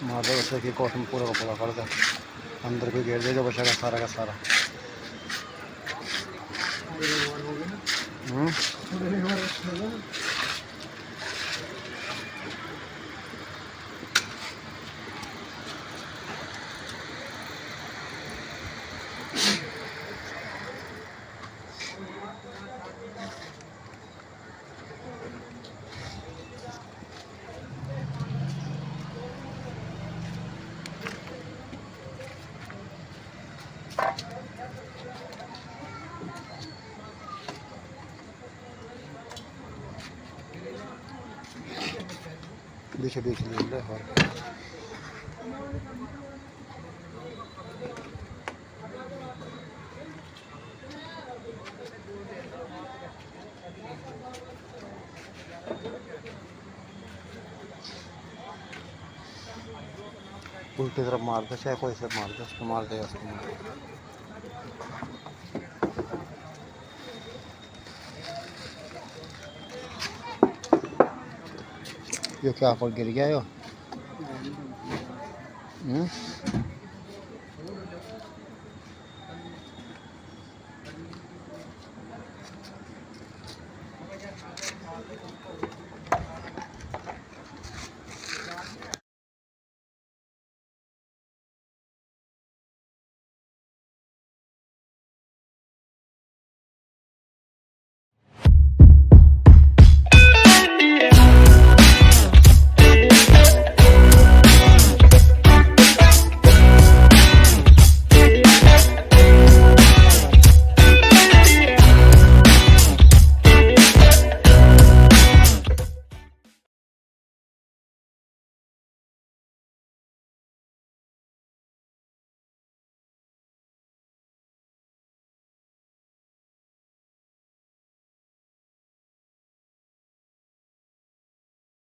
مار دو بچے کی کوٹ میں پورا کا پورا کر دے، اندر بھی گھیر دے جو بچہ کا سارا بیچے لے الٹی طرف مار دے، چاہے کوئی سے مار دے، اس کو مار دے، اس کو مار دے۔ یہ کیا پر گر گیا یہ؟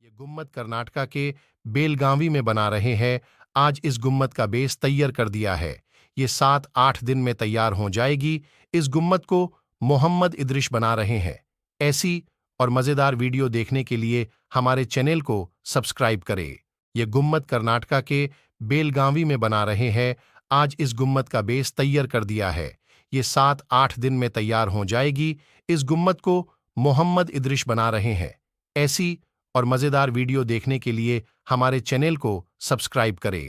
یہ گنبد کرناٹکا کے بیلگاوی میں بنا رہے ہیں۔ آج اس گنبد کا بیس تیار کر دیا ہے، یہ 7-8 دن میں تیار ہو جائے گی۔ اس گنبد کو محمد ادریش بنا رہے ہیں۔ ایسی اور مزیدار ویڈیو دیکھنے کے لیے ہمارے چینل کو سبسکرائب کریں۔ یہ گنبد کرناٹکا کے بیلگاوی میں بنا رہے ہیں۔ آج اس گنبد کا بیس تیار کر دیا ہے، یہ 7-8 دن میں تیار ہو جائے گی۔ اس گنبد کو محمد ادریش بنا رہے ہیں۔ ایسی اور مزیدار ویڈیو دیکھنے کے لیے ہمارے چینل کو سبسکرائب کریں۔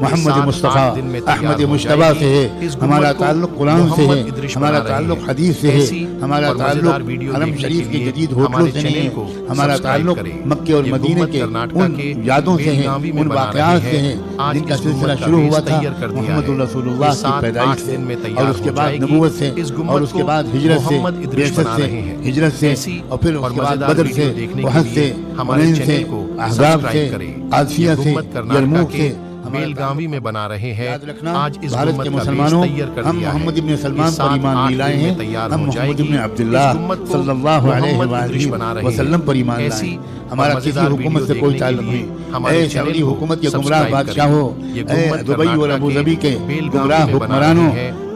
محمد مصطفیٰ احمد مشتبہ سے ہے، ہمارا تعلق قرآن سے ہے، ہمارا تعلق حدیث سے ہے، ہمارا تعلق حرم شریف کے جدید ہوٹلوں سے نہیں ہے، ہمارا تعلق مکے اور مدینے کے ان یادوں سے ہے، ان واقعات سے ہے جن کا سلسلہ شروع ہوا تھا محمد رسول اللہ کی پیدائش سے، اور اس کے بعد نبوت سے، اور اس کے بعد ہجرت سے، بعثت سے، ہجرت سے، اور پھر اس کے بعد بدر سے، احد سے، حنین سے، احزاب سے، عادفیہ سے، یرموک سے، بیلگاوی میں بنا رہے ہیں۔ آج اس بھارت کے مسلمانوں، ہم محمد ابن سلمان پر ایمان نہیں لائے ہیں، ہم محمد ابن عبداللہ صلی اللہ علیہ وآلہ وسلم پر ایمان لائے ہیں۔ ہمارا کسی حکومت سے کوئی تعلق نہیں۔ اے سعودی حکومت کے گمراہ بادشاہوں، اے دبئی اور ابوظبی کے گمراہ حکمرانوں،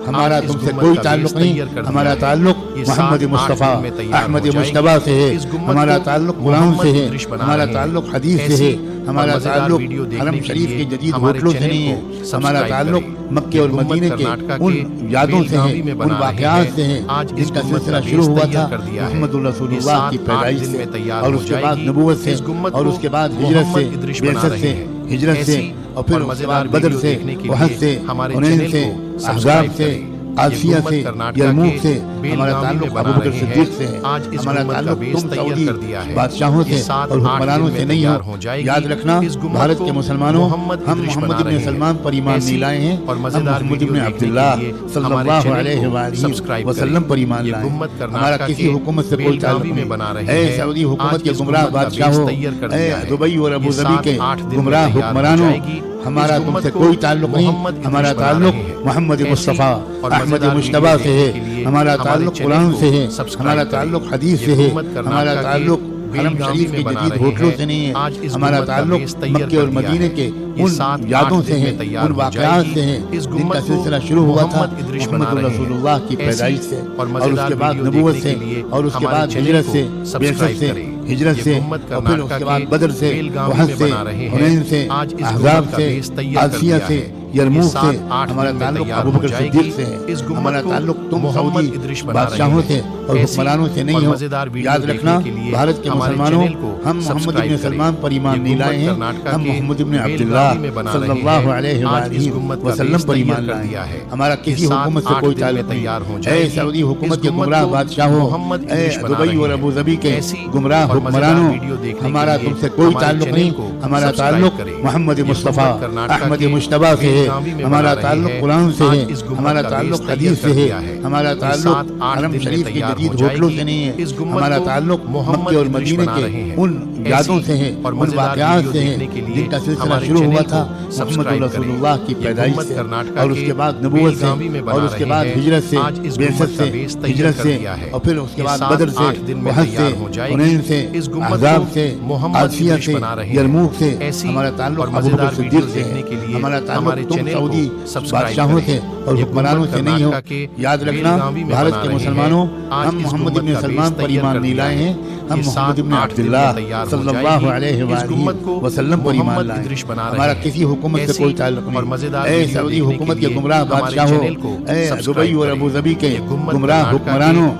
ہمارا تم سے کوئی تعلق نہیں، ہمارا تعلق محمد مصطفیٰ احمد مشتبہ سے ہے، ہمارا تعلق قرآن سے ہے، ہمارا تعلق حدیث سے ہے، ہمارا تعلق حرم شریف کے جدید ہوٹلوں سے نہیں ہے، ہمارا تعلق مکے اور مدینے کے ان یادوں سے ہے، ان واقعات سے ہے جن کا سلسلہ شروع ہوا تھا محمد رسول اللہ کی پیدائش سے، اور اس کے بعد نبوت سے، اور اس کے بعد ہجرت سے، بعثت سے، ہجرت سے، اور پھر اس کے بعد بدر سے، احد سے، حنین سے، احزاب سے، عادفیہ سے، یرموک سے، ہمارا تعلق ابوبکر صدیق سے ہے، ہمارا تعلق تم سعودی بادشاہوں سے اور حکمرانوں سے نہیں ہو۔ یاد رکھنا بھارت کے مسلمانوں، ہم محمد ابن سلمان پر ایمان نہیں لائے ہیں، ہم محمد ابن عبداللہ صلی اللہ علیہ وآلہ وسلم پر ایمان لائے ہیں۔ ہمارا کسی حکومت سے کوئی تعلق نہیں۔ اے سعودی حکومت کے گمراہ بادشاہوں، اے دبئی اور ابوظبی کے گمراہ حکمرانوں، ہمارا تم سے کوئی تعلق نہیں، ہمارا تعلق محمد مصطفیٰ احمد مشتبہ سے ہے، ہمارا تعلق قرآن سے ہے، ہمارا تعلق حدیث سے ہے، ہمارا تعلق حرم شریف کے جدید ہوٹلوں سے نہیں ہے، ہمارا تعلق مکے اور مدینے کے ان یادوں سے ہے، ان واقعات سے ہے جن کا سلسلہ شروع ہوا تھا محمد رسول اللہ کی پیدائش سے، اور اس کے بعد نبوت سے، اور اس کے بعد ہجرت سے، بعثت سے، ہجرت سے، اور پھر اس کے بعد بدر سے، احد سے، حنین سے، احزاب سے، عادفیہ سے، یرموک سے، ہمارا تعلق ابوبکر صدیق سے ہے، ہمارا تعلق تم سعودی بادشاہوں سے اور حکمرانوں سے نہیں ہو۔ یاد رکھنا بھارت کے مسلمانوں، ہم محمد ابن سلمان پر ایمان نہیں لائے ہیں، ہم محمد ابن عبداللہ صلی اللہ علیہ وآلہ وسلم پر ایمان لائے ہیں۔ ہمارا کسی حکومت سے کوئی تعلق نہیں۔ اے سعودی حکومت کے گمراہ بادشاہوں، اے دبئی اور ابوظبی کے گمراہ حکمرانوں، ہمارا تم سے کوئی تعلق نہیں، ہمارا تعلق محمد مصطفیٰ احمد مشتبہ سے ہے، ہمارا تعلق قرآن سے ہے، ہمارا تعلق حدیث سے ہے، ہمارا تعلق حرم شریف کے جدید ہوٹلوں سے نہیں ہے، ہمارا تعلق مکے اور مدینے کے ان یادوں سے ہے، ان واقعات سے ہے جن کا سلسلہ شروع ہوا تھا محمد رسول اللہ کی پیدائش سے، اور اس کے بعد نبوت سے، اور اس کے بعد ہجرت سے، بعثت سے، ہجرت سے، اور پھر اس کے بعد بدر سے، احد سے، حنین سے، احزاب سے، عادفیہ سے، یرموک سے، ہمارا تعلق ابوبکر صدیق سے ہے، ہمارا تعلق تم سعودی بادشاہوں سے اور حکمرانوں سے نہیں ہو۔ یاد رکھنا بھارت کے مسلمانوں، ہم محمد ابن سلمان پر ایمان نہیں لائے ہیں، ہم محمد ابن عبداللہ صلی اللہ علیہ وآلہ وسلم پر ایمان لائے ہیں۔ ہمارا کسی حکومت سے کوئی تعلق نہیں۔ اے سعودی حکومت کے گمراہ بادشاہوں، اے دبئی اور ابوظبی کے گمراہ حکمرانوں،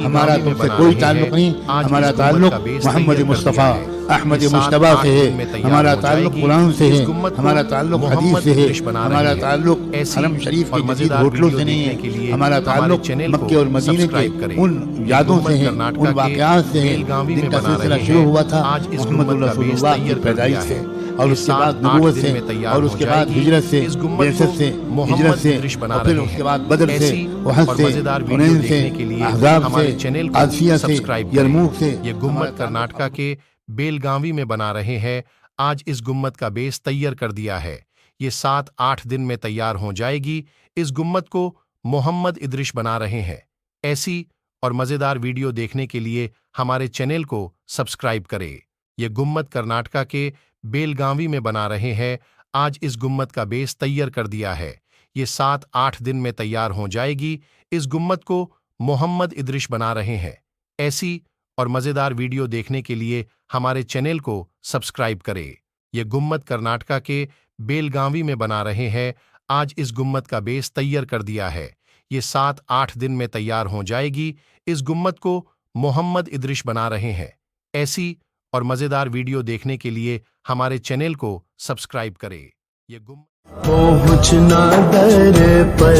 ہمارا تم سے کوئی تعلق نہیں، ہمارا تعلق محمد مصطفیٰ احمد مشتبہ سے ہے، ہمارا تعلق قرآن سے ہے، ہمارا تعلق حدیث سے ہے، ہمارا تعلق حرم شریف کے جدید ہوٹلوں سے نہیں ہے، ہمارا تعلق مکے اور مدینے کے ان یادوں سے ہے، ان واقعات سے ہے جن کا سلسلہ شروع ہوا تھا محمد رسول اللہ کی پیدائش سے، اور اس کے بعد نبوت سے، اور اس کے بعد ہجرت سے، بعثت سے، ہجرت سے، اور پھر اس کے بعد بدر سے، احد سے، حنین سے، احزاب سے، عادفیہ سے، یرموک سے۔ یہ گنبد کرناٹکا کے بیلگاوی میں بنا رہے ہیں۔ آج اس گنبد کا بیس تیار کر دیا ہے، یہ 7-8 دن میں تیار ہو جائے گی۔ اس گنبد کو محمد ادریش بنا رہے ہیں۔ ایسی اور مزیدار ویڈیو دیکھنے کے لیے ہمارے چینل کو سبسکرائب کریں۔ یہ گنبد کرناٹکا کے بیلگاوی میں بنا رہے ہیں۔ آج اس گنبد کا بیس تیار کر دیا ہے، یہ 7-8 دن میں تیار ہو جائے گی۔ اس گنبد کو محمد ادریش بنا رہے ہیں۔ ایسی اور مزیدار ویڈیو دیکھنے کے لیے ہمارے چینل کو سبسکرائب کریں۔ یہ گنبد کرناٹکا کے بیلگاوی میں بنا رہے ہیں۔ آج اس گنبد کا بیس تیار کر دیا ہے، یہ 7-8 دن میں تیار ہو جائے گی۔ اس گنبد کو محمد ادریش بنا رہے ہیں۔ ایسی اور مزیدار ویڈیو دیکھنے کے لیے ہمارے چینل کو سبسکرائب کریں۔ یہ گنبد پہنچنا در پر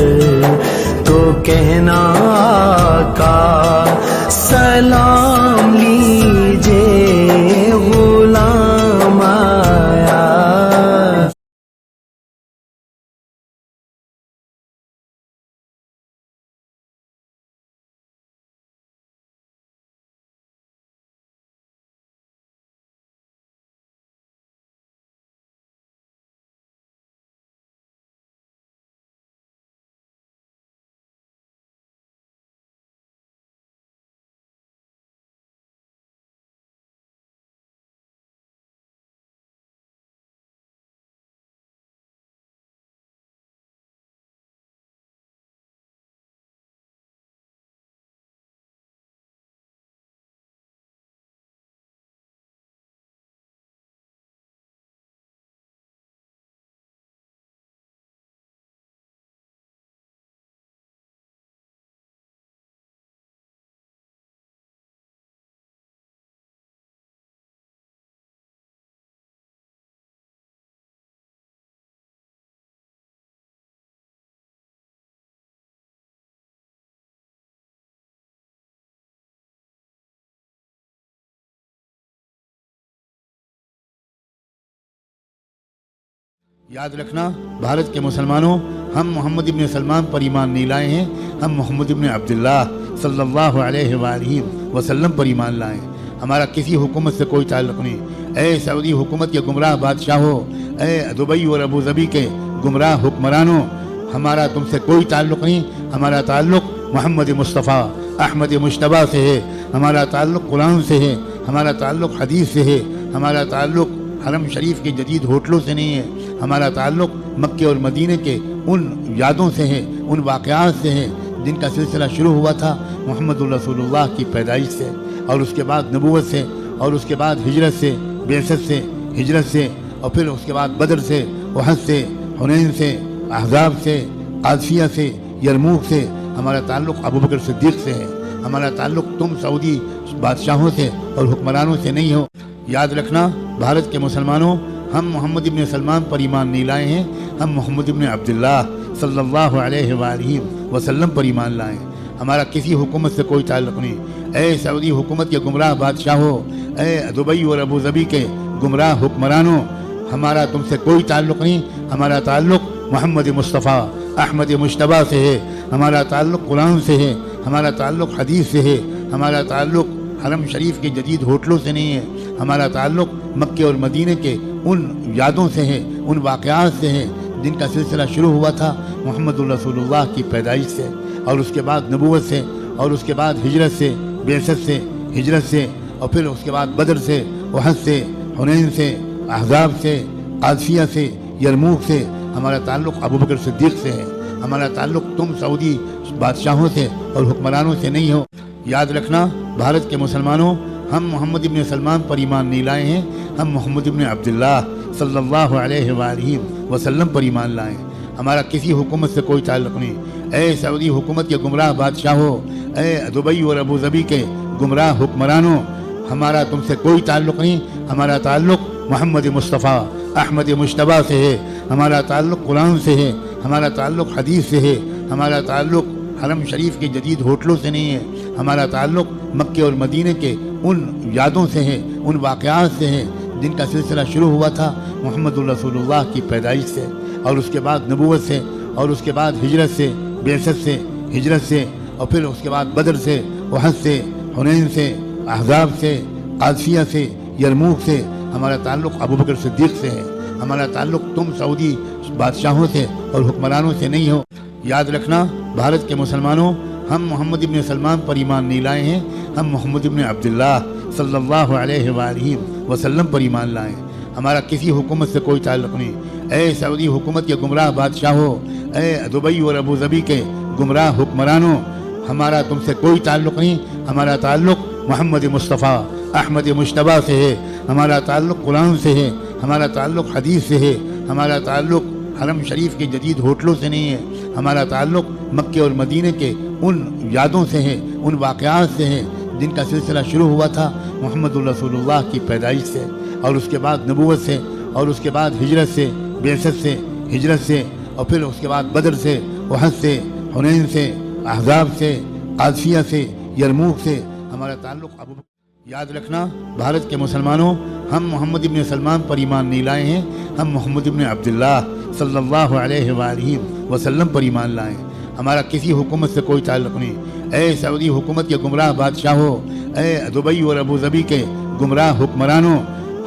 تو کہنا آقا سلام لیجے غلام آیا. یاد رکھنا بھارت کے مسلمانوں، ہم محمد ابن سلمان پر ایمان نہیں لائے ہیں، ہم محمد ابن عبداللہ صلی اللہ علیہ وآلہ وسلم پر ایمان لائے ہیں. ہمارا کسی حکومت سے کوئی تعلق نہیں. اے سعودی حکومت کے گمراہ بادشاہوں، اے دبئی اور ابو ظبی کے گمراہ حکمرانوں، ہمارا تم سے کوئی تعلق نہیں. ہمارا تعلق محمد مصطفیٰ احمد مجتبیٰ سے ہے، ہمارا تعلق قرآن سے ہے، ہمارا تعلق حدیث سے ہے، ہمارا تعلق حرم شریف کے جدید ہوٹلوں سے نہیں ہے، ہمارا تعلق مکے اور مدینے کے ان یادوں سے ہے، ان واقعات سے ہے جن کا سلسلہ شروع ہوا تھا محمد رسول اللہ کی پیدائش سے، اور اس کے بعد نبوت سے، اور اس کے بعد ہجرت سے، بعثت سے، ہجرت سے، اور پھر اس کے بعد بدر سے، احد سے، حنین سے، احزاب سے، قادسیہ سے، یرموک سے. ہمارا تعلق ابوبکر صدیق سے ہے. ہمارا تعلق تم سعودی بادشاہوں سے اور حکمرانوں سے نہیں ہو. یاد رکھنا بھارت کے مسلمانوں، ہم محمد ابن سلمان پر ایمان نہیں لائے ہیں، ہم محمد ابن عبداللہ صلی اللہ علیہ وآلہ وسلم پر ایمان لائے ہیں. ہمارا کسی حکومت سے کوئی تعلق نہیں. اے سعودی حکومت کے گمراہ بادشاہوں، اے دبئی اور ابو ظبی کے گمراہ حکمرانوں، ہمارا تم سے کوئی تعلق نہیں. ہمارا تعلق محمد مصطفیٰ احمد مجتبیٰ سے ہے، ہمارا تعلق قرآن سے ہے، ہمارا تعلق حدیث سے ہے، ہمارا تعلق حرم شریف کے جدید ہوٹلوں سے نہیں ہے، ہمارا تعلق مکے اور مدینے کے ان یادوں سے ہے، ان واقعات سے ہے جن کا سلسلہ شروع ہوا تھا محمد رسول اللہ کی پیدائش سے، اور اس کے بعد نبوت سے، اور اس کے بعد ہجرت سے، بعثت سے، ہجرت سے، اور پھر اس کے بعد بدر سے، احد سے، حنین سے، احزاب سے، قادسیہ سے، یرموک سے. ہمارا تعلق ابوبکر صدیق سے ہے. ہمارا تعلق تم سعودی بادشاہوں سے اور حکمرانوں سے نہیں ہو. یاد رکھنا بھارت کے مسلمانوں، ہم محمد ابن سلمان پر ایمان نہیں لائے ہیں، ہم محمد ابن عبداللہ صلی اللہ علیہ وآلہ وسلم پر ایمان لائے ہیں. ہمارا کسی حکومت سے کوئی تعلق نہیں. اے سعودی حکومت کے گمراہ بادشاہوں، اے دبئی اور ابو ظبی کے گمراہ حکمرانوں، ہمارا تم سے کوئی تعلق نہیں. ہمارا تعلق محمد مصطفیٰ احمد مجتبیٰ سے ہے، ہمارا تعلق قرآن سے ہے، ہمارا تعلق حدیث سے ہے، ہمارا تعلق حرم شریف کے جدید ہوٹلوں سے نہیں ہے، ہمارا تعلق مکے اور مدینے کے ان یادوں سے ہے، ان واقعات سے ہے جن کا سلسلہ شروع ہوا تھا محمد رسول اللہ کی پیدائش سے، اور اس کے بعد نبوت سے، اور اس کے بعد ہجرت سے، بعثت سے، ہجرت سے، اور پھر اس کے بعد بدر سے، احد سے، حنین سے، احزاب سے، قادسیہ سے، یرموک سے. ہمارا تعلق ابوبکر صدیق سے ہے. ہمارا تعلق تم سعودی بادشاہوں سے اور حکمرانوں سے نہیں ہو. یاد رکھنا بھارت کے مسلمانوں، ہم محمد ابن سلمان پر ایمان نہیں لائے ہیں، ہم محمد ابن عبداللہ صلی اللہ علیہ وآلہ وسلم پر ایمان لائے ہیں. ہمارا کسی حکومت سے کوئی تعلق نہیں. اے سعودی حکومت کے گمراہ بادشاہوں، اے دبئی اور ابو ظبی کے گمراہ حکمرانوں، ہمارا تم سے کوئی تعلق نہیں. ہمارا تعلق محمد مصطفیٰ احمد مجتبیٰ سے ہے، ہمارا تعلق قرآن سے ہے، ہمارا تعلق حدیث سے ہے، ہمارا تعلق حرم شریف کے جدید ہوٹلوں سے نہیں ہے، ہمارا تعلق مکے اور مدینے کے ان یادوں سے ہے، ان واقعات سے ہے جن کا سلسلہ شروع ہوا تھا محمد رسول اللہ کی پیدائش سے، اور اس کے بعد نبوت سے، اور اس کے بعد ہجرت سے، بعثت سے، ہجرت سے، اور پھر اس کے بعد بدر سے، احد سے، حنین سے، احزاب سے، قادسیہ سے، یرموک سے ہمارا تعلق ابو بکر۔ یاد رکھنا بھارت کے مسلمانوں، ہم محمد ابن سلمان پر ایمان نہیں لائے ہیں، ہم محمد ابن عبداللہ صلی اللہ علیہ وآلہ وسلم پر ایمان لائے ہیں۔ ہمارا کسی حکومت سے کوئی تعلق نہیں۔ اے سعودی حکومت کے گمراہ بادشاہوں، اے دبئی اور ابوظبی کے گمراہ حکمرانوں،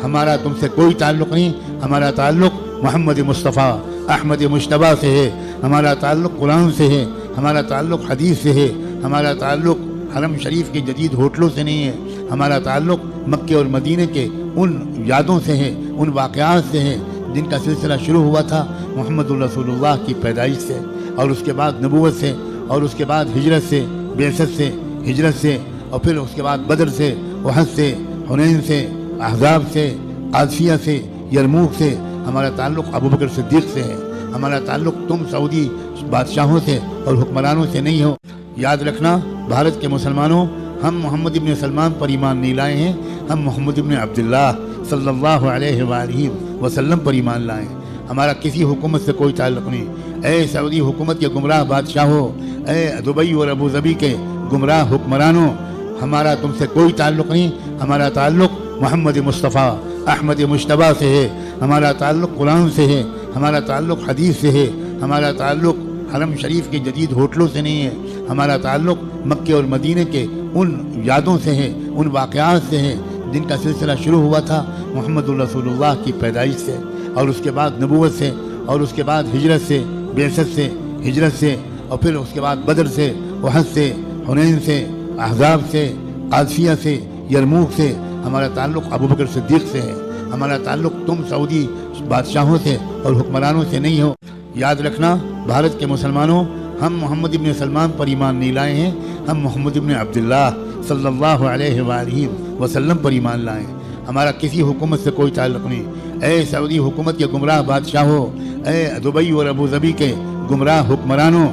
ہمارا تم سے کوئی تعلق نہیں۔ ہمارا تعلق محمد مصطفیٰ احمد مجتبیٰ سے ہے، ہمارا تعلق قرآن سے ہے، ہمارا تعلق حدیث سے ہے، ہمارا تعلق حرم شریف کے جدید ہوٹلوں سے نہیں ہے، ہمارا تعلق مکے اور مدینے کے ان یادوں سے ہے، ان واقعات سے ہے جن کا سلسلہ شروع ہوا تھا محمد الرسول اللہ کی پیدائش سے، اور اس کے بعد نبوت سے، اور اس کے بعد ہجرت سے، بعثت سے، ہجرت سے، اور پھر اس کے بعد بدر سے، احد سے، حنین سے، احزاب سے، قادسیہ سے، یرموک سے ہمارا تعلق ابو بکر صدیق سے ہے۔ ہمارا تعلق تم سعودی بادشاہوں سے اور حکمرانوں سے نہیں ہو۔ یاد رکھنا بھارت کے مسلمانوں، ہم محمد ابن سلمان پر ایمان نہیں لائے ہیں، ہم محمد ابن عبداللہ صلی اللہ علیہ وآلہ وسلم پر ایمان لائے ہیں۔ ہمارا کسی حکومت سے کوئی تعلق نہیں۔ اے سعودی حکومت کے گمراہ بادشاہوں، اے دبئی اور ابوظبی کے گمراہ حکمرانوں، ہمارا تم سے کوئی تعلق نہیں۔ ہمارا تعلق محمد مصطفیٰ احمد مجتبیٰ سے ہے، ہمارا تعلق قرآن سے ہے، ہمارا تعلق حدیث سے ہے، ہمارا تعلق حرم شریف کے جدید ہوٹلوں سے نہیں ہے، ہمارا تعلق مکے اور مدینے کے ان یادوں سے ہے، ان واقعات سے ہے جن کا سلسلہ شروع ہوا تھا محمد الرسول اللہ کی پیدائش سے، اور اس کے بعد نبوت سے، اور اس کے بعد ہجرت سے، بعثت سے، ہجرت سے، اور پھر اس کے بعد بدر سے، احد سے، حنین سے، احزاب سے، قادسیہ سے، یرموک سے ہمارا تعلق ابو بکر صدیق سے ہے۔ ہمارا تعلق تم سعودی بادشاہوں سے اور حکمرانوں سے نہیں ہو۔ یاد رکھنا بھارت کے مسلمانوں، ہم محمد ابن سلمان پر ایمان نہیں لائے ہیں، ہم محمد ابن عبداللہ صلی اللہ علیہ وآلہ وسلم پر ایمان لائے ہیں۔ ہمارا کسی حکومت سے کوئی تعلق نہیں۔ اے سعودی حکومت کے گمراہ بادشاہوں، اے دبئی اور ابوظبی کے گمراہ حکمرانوں،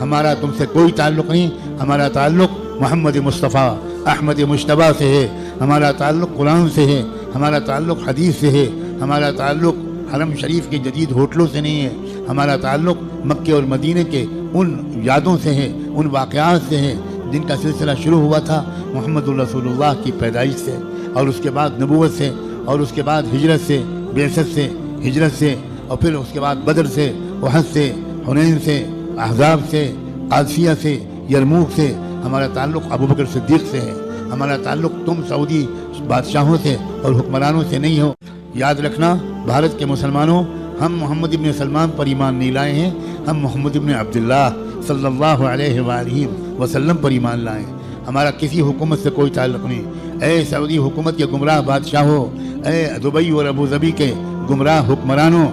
ہمارا تم سے کوئی تعلق نہیں۔ ہمارا تعلق محمد مصطفیٰ احمد مجتبیٰ سے ہے، ہمارا تعلق قرآن سے ہے، ہمارا تعلق حدیث سے ہے، ہمارا تعلق حرم شریف کے جدید ہوٹلوں سے نہیں ہے، ہمارا تعلق مکے اور مدینے کے ان یادوں سے ہے، ان واقعات سے ہے جن کا سلسلہ شروع ہوا تھا محمد الرسول اللہ کی پیدائش سے، اور اس کے بعد نبوت سے، اور اس کے بعد ہجرت سے، بعثت سے، ہجرت سے، اور پھر اس کے بعد بدر سے، احد سے، حنین سے، احزاب سے، قادسیہ سے، یرموک سے ہمارا تعلق ابو بکر صدیق سے ہے۔ ہمارا تعلق تم سعودی بادشاہوں سے اور حکمرانوں سے نہیں ہو۔ یاد رکھنا بھارت کے مسلمانوں، ہم محمد ابن سلمان پر ایمان نہیں لائے ہیں، ہم محمد ابن عبداللہ صلی اللہ علیہ وآلہ وسلم پر ایمان لائے ہیں۔ ہمارا کسی حکومت سے کوئی تعلق نہیں۔ اے سعودی حکومت کے گمراہ بادشاہوں، اے دبئی اور ابوظبی کے گمراہ حکمرانوں،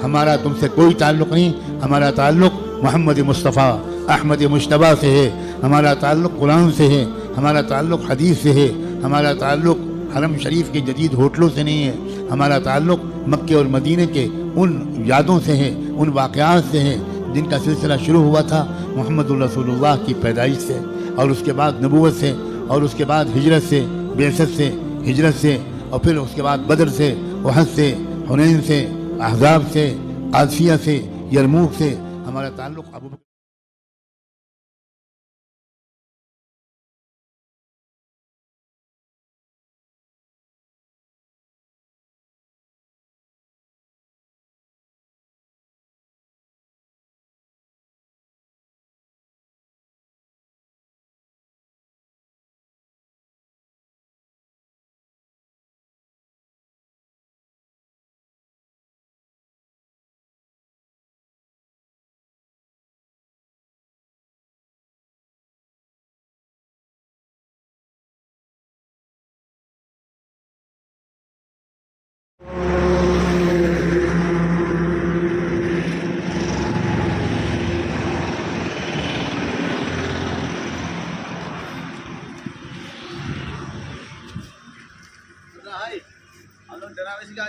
ہمارا تم سے کوئی تعلق نہیں۔ ہمارا تعلق محمد مصطفیٰ احمد مجتبیٰ سے ہے، ہمارا تعلق قرآن سے ہے، ہمارا تعلق حدیث سے ہے، ہمارا تعلق حرم شریف کے جدید ہوٹلوں سے نہیں ہے، ہمارا تعلق مکے اور مدینے کے ان یادوں سے ہے، ان واقعات سے ہے جن کا سلسلہ شروع ہوا تھا محمد الرسول اللہ کی پیدائش سے، اور اس کے بعد نبوت سے، اور اس کے بعد ہجرت سے، بعثت سے، ہجرت سے، اور پھر اس کے بعد بدر سے، احد سے، حنین سے، احزاب سے، قادسیہ سے، یرموک سے ہمارا تعلق ابو بکر۔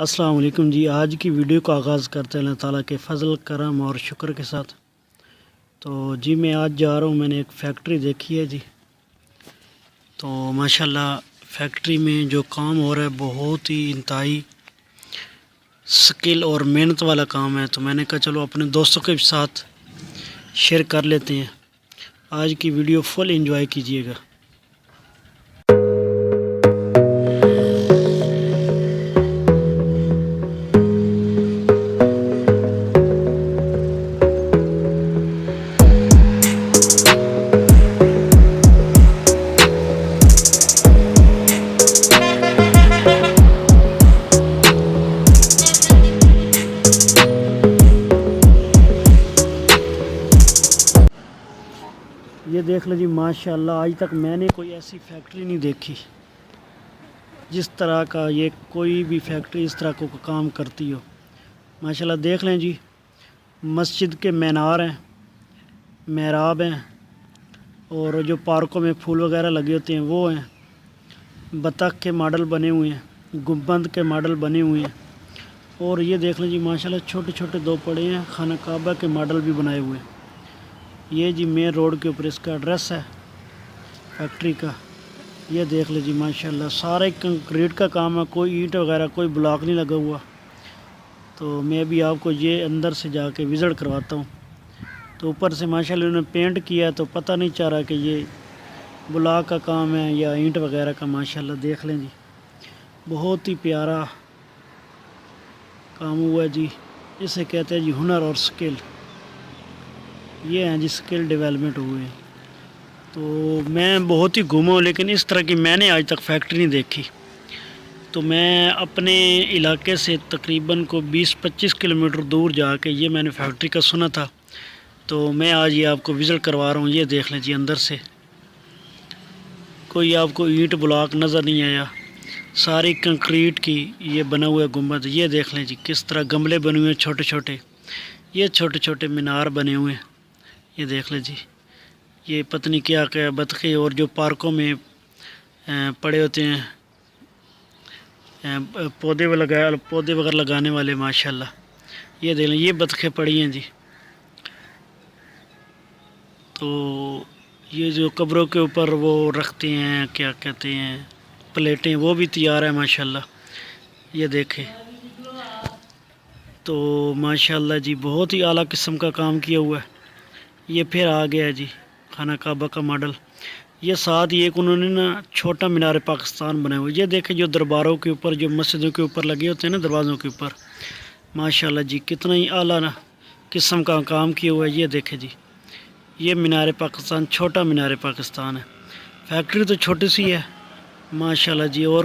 السلام علیکم جی. آج کی ویڈیو کا آغاز کرتے ہیں اللہ تعالیٰ کے فضل کرم اور شکر کے ساتھ. تو جی میں آج جا رہا ہوں, میں نے ایک فیکٹری دیکھی ہے جی. تو ماشاءاللہ فیکٹری میں جو کام ہو رہا ہے بہت ہی انتہائی سکل اور محنت والا کام ہے. تو میں نے کہا چلو اپنے دوستوں کے ساتھ شیئر کر لیتے ہیں. آج کی ویڈیو فل انجوائے کیجیے گا. یہ دیکھ لو جی ماشاءاللہ, آج تک میں نے کوئی ایسی فیکٹری نہیں دیکھی جس طرح کا یہ کوئی بھی فیکٹری اس طرح کو کام کرتی ہو. ماشاءاللہ دیکھ لیں جی, مسجد کے مینار ہیں, محراب ہیں, اور جو پارکوں میں پھول وغیرہ لگے ہوتے ہیں وہ ہیں. بطخ کے ماڈل بنے ہوئے ہیں, گنبد کے ماڈل بنے ہوئے ہیں. اور یہ دیکھ لیں جی ماشاءاللہ چھوٹے چھوٹے دو پڑے ہیں, خانہ کعبہ کے ماڈل بھی بنائے ہوئے ہیں. یہ جی مین روڈ کے اوپر اس کا ایڈریس ہے فیکٹری کا. یہ دیکھ لیں جی ماشاءاللہ سارے کنکریٹ کا کام ہے, کوئی اینٹ وغیرہ کوئی بلاک نہیں لگا ہوا. تو میں بھی آپ کو یہ اندر سے جا کے وزٹ کرواتا ہوں. تو اوپر سے ماشاءاللہ انہوں نے پینٹ کیا ہے, تو پتہ نہیں چل رہا کہ یہ بلاک کا کام ہے یا اینٹ وغیرہ کا. ماشاءاللہ دیکھ لیں جی بہت ہی پیارا کام ہوا ہے جی. اسے کہتے ہیں جی ہنر اور سکل. یہ ہیں جی سکل ڈیولپمنٹ ہوئے ہیں. تو میں بہت ہی گھوما ہوں, لیکن اس طرح کی میں نے آج تک فیکٹری نہیں دیکھی. تو میں اپنے علاقے سے تقریباً کو 20-25 کلومیٹر دور جا کے یہ میں نے فیکٹری کا سنا تھا. تو میں آج یہ آپ کو وزٹ کروا رہا ہوں. یہ دیکھ لیں جی اندر سے کوئی آپ کو اینٹ بلاک نظر نہیں آیا, ساری کنکریٹ کی یہ بنا ہوا ہے گنبد. یہ دیکھ لیں جی کس طرح گملے بنے ہوئے ہیں چھوٹے چھوٹے. یہ چھوٹے چھوٹے مینار بنے ہوئے ہیں. یہ دیکھ لیں جی, یہ پتہ نہیں کیا کہ بطخیں اور جو پارکوں میں پڑے ہوتے ہیں پودے وغیرہ لگانے والے. ماشاءاللہ یہ دیکھ لیں یہ بطخیں پڑی ہیں جی. تو یہ جو قبروں کے اوپر وہ رکھتے ہیں کیا کہتے ہیں پلیٹیں, وہ بھی تیار ہیں ماشاءاللہ. یہ دیکھیں تو ماشاءاللہ جی بہت ہی اعلیٰ قسم کا کام کیا ہوا ہے. یہ پھر آ گیا ہے جی خانہ کعبہ کا ماڈل. یہ ساتھ ہی ایک انہوں نے نا چھوٹا مینار پاکستان بنایا ہوا ہے. یہ دیکھیں جو درباروں کے اوپر جو مسجدوں کے اوپر لگے ہوتے ہیں نا دروازوں کے اوپر, ماشاءاللہ جی کتنا ہی اعلیٰ نا قسم کا کام کیا ہوا ہے. یہ دیکھیں جی یہ مینار پاکستان, چھوٹا مینار پاکستان ہے. فیکٹری تو چھوٹی سی ہے ماشاءاللہ جی. اور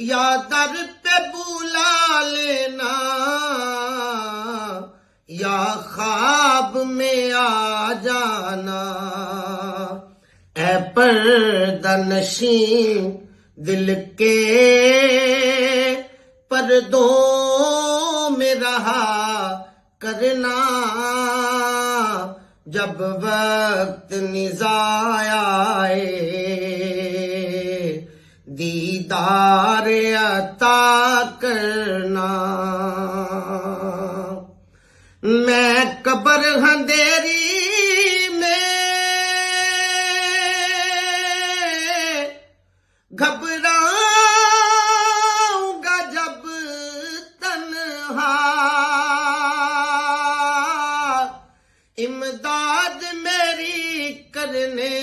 یا در پہ بلا لینا یا خواب میں آ جانا، اے پردہ نشین دل کے پردوں میں رہا کرنا، جب وقت نزاع آئے دیدار عطا کرنا۔ میں قبر اندھیری میں گھبراؤں گا جب تنہا، امداد میری کرنے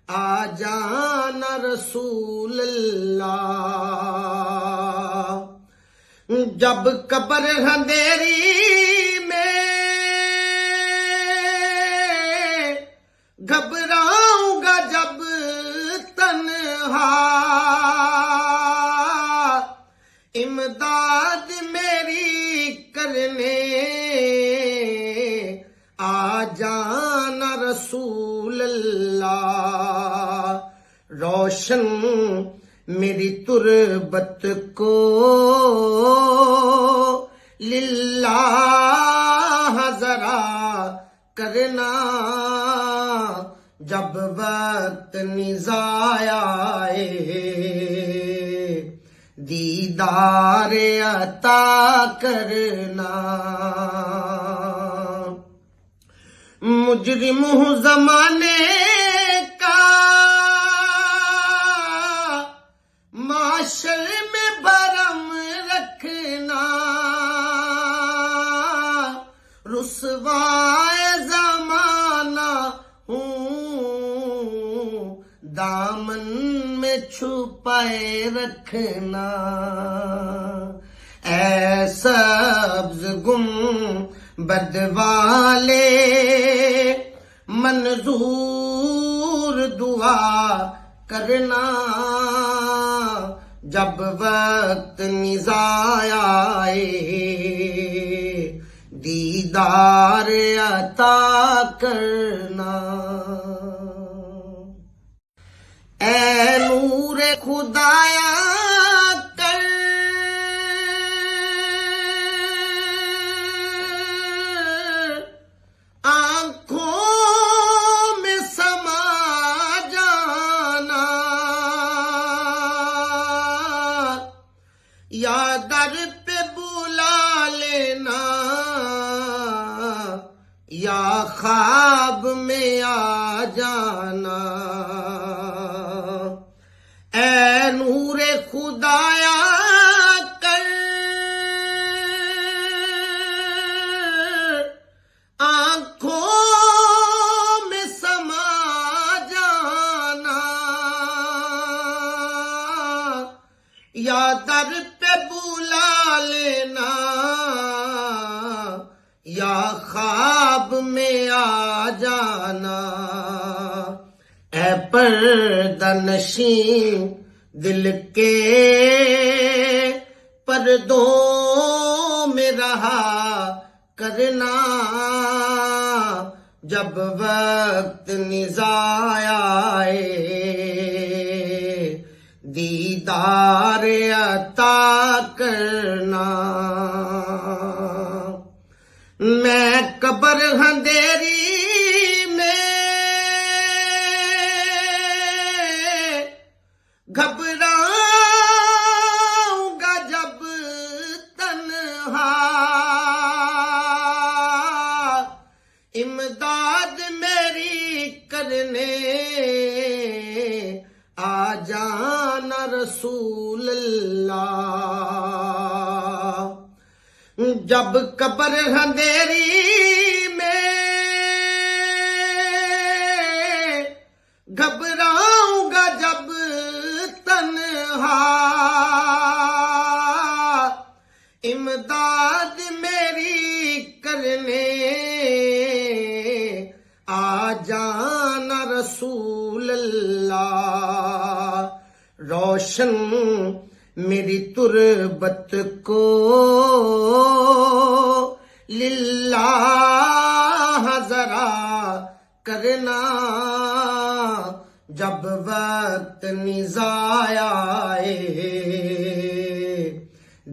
آ جانا رسول اللہ۔ جب قبر اندھیری میں گھبراؤں گا جب تنہا، امداد میری کرنے آ جانا رسول اللہ۔ روشن میری تربت کو للہ ذرا کرنا، جب وقت نزاع آئے دیدار عطا کرنا۔ مجرم ہوں زمانے کا معاشر میں برم رکھنا، رسوائے زمانہ ہوں دامن میں چھپائے رکھنا، اے سبز گنبد والے منظور دعا کرنا، جب وقت نزاع آئے دیدار عطا کرنا۔ اے نور خدایا کر آنکھوں میں سما جانا، یا در پہ بلا لینا یا خواب میں آ جانا، اے نور خدایا کر آنکھوں میں سما جانا، یا در پہ بلا لینا یا خواب میں آ جانا، اے پردہ نشین دل کے پردوں میں رہا کرنا، جب وقت نزاع آئے دیدار عطا کرنا۔ میں قبر اندھیری میں گھبراؤں گا جب تنہا، امداد میری کرنے آ جانا رسول اللہ۔ جب قبر اندھیری میں گھبراؤں گا جب تنہا، امداد میری کرنے آ جانا رسول اللہ۔ روشن میری تربت کو للہ ذرا کرنا جب وقت نزاع آئے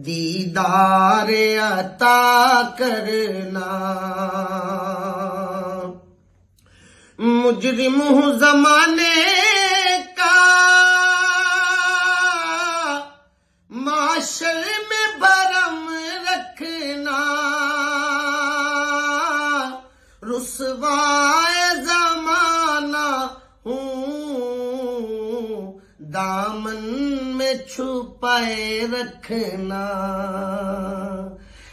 دیدار عطا کرنا مجرم ہوں زمانے کا معاشر میں برم رکھنا رسوائے زمانہ ہوں دامن میں چھپائے رکھنا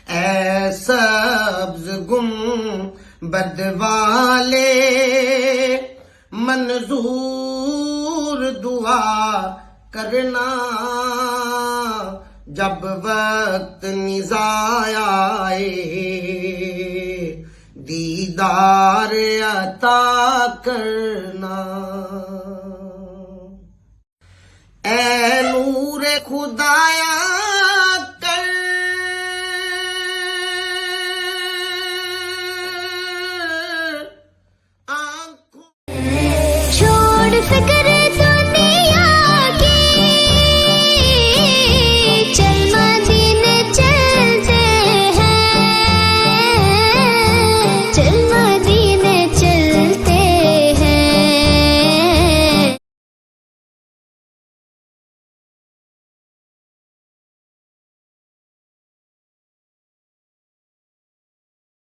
اے سبز گنبد والے منظور دعا کرنا جب وقت نزاع آئے دیدار عطا کرنا اے نور خدایا کر چھوڑ فکر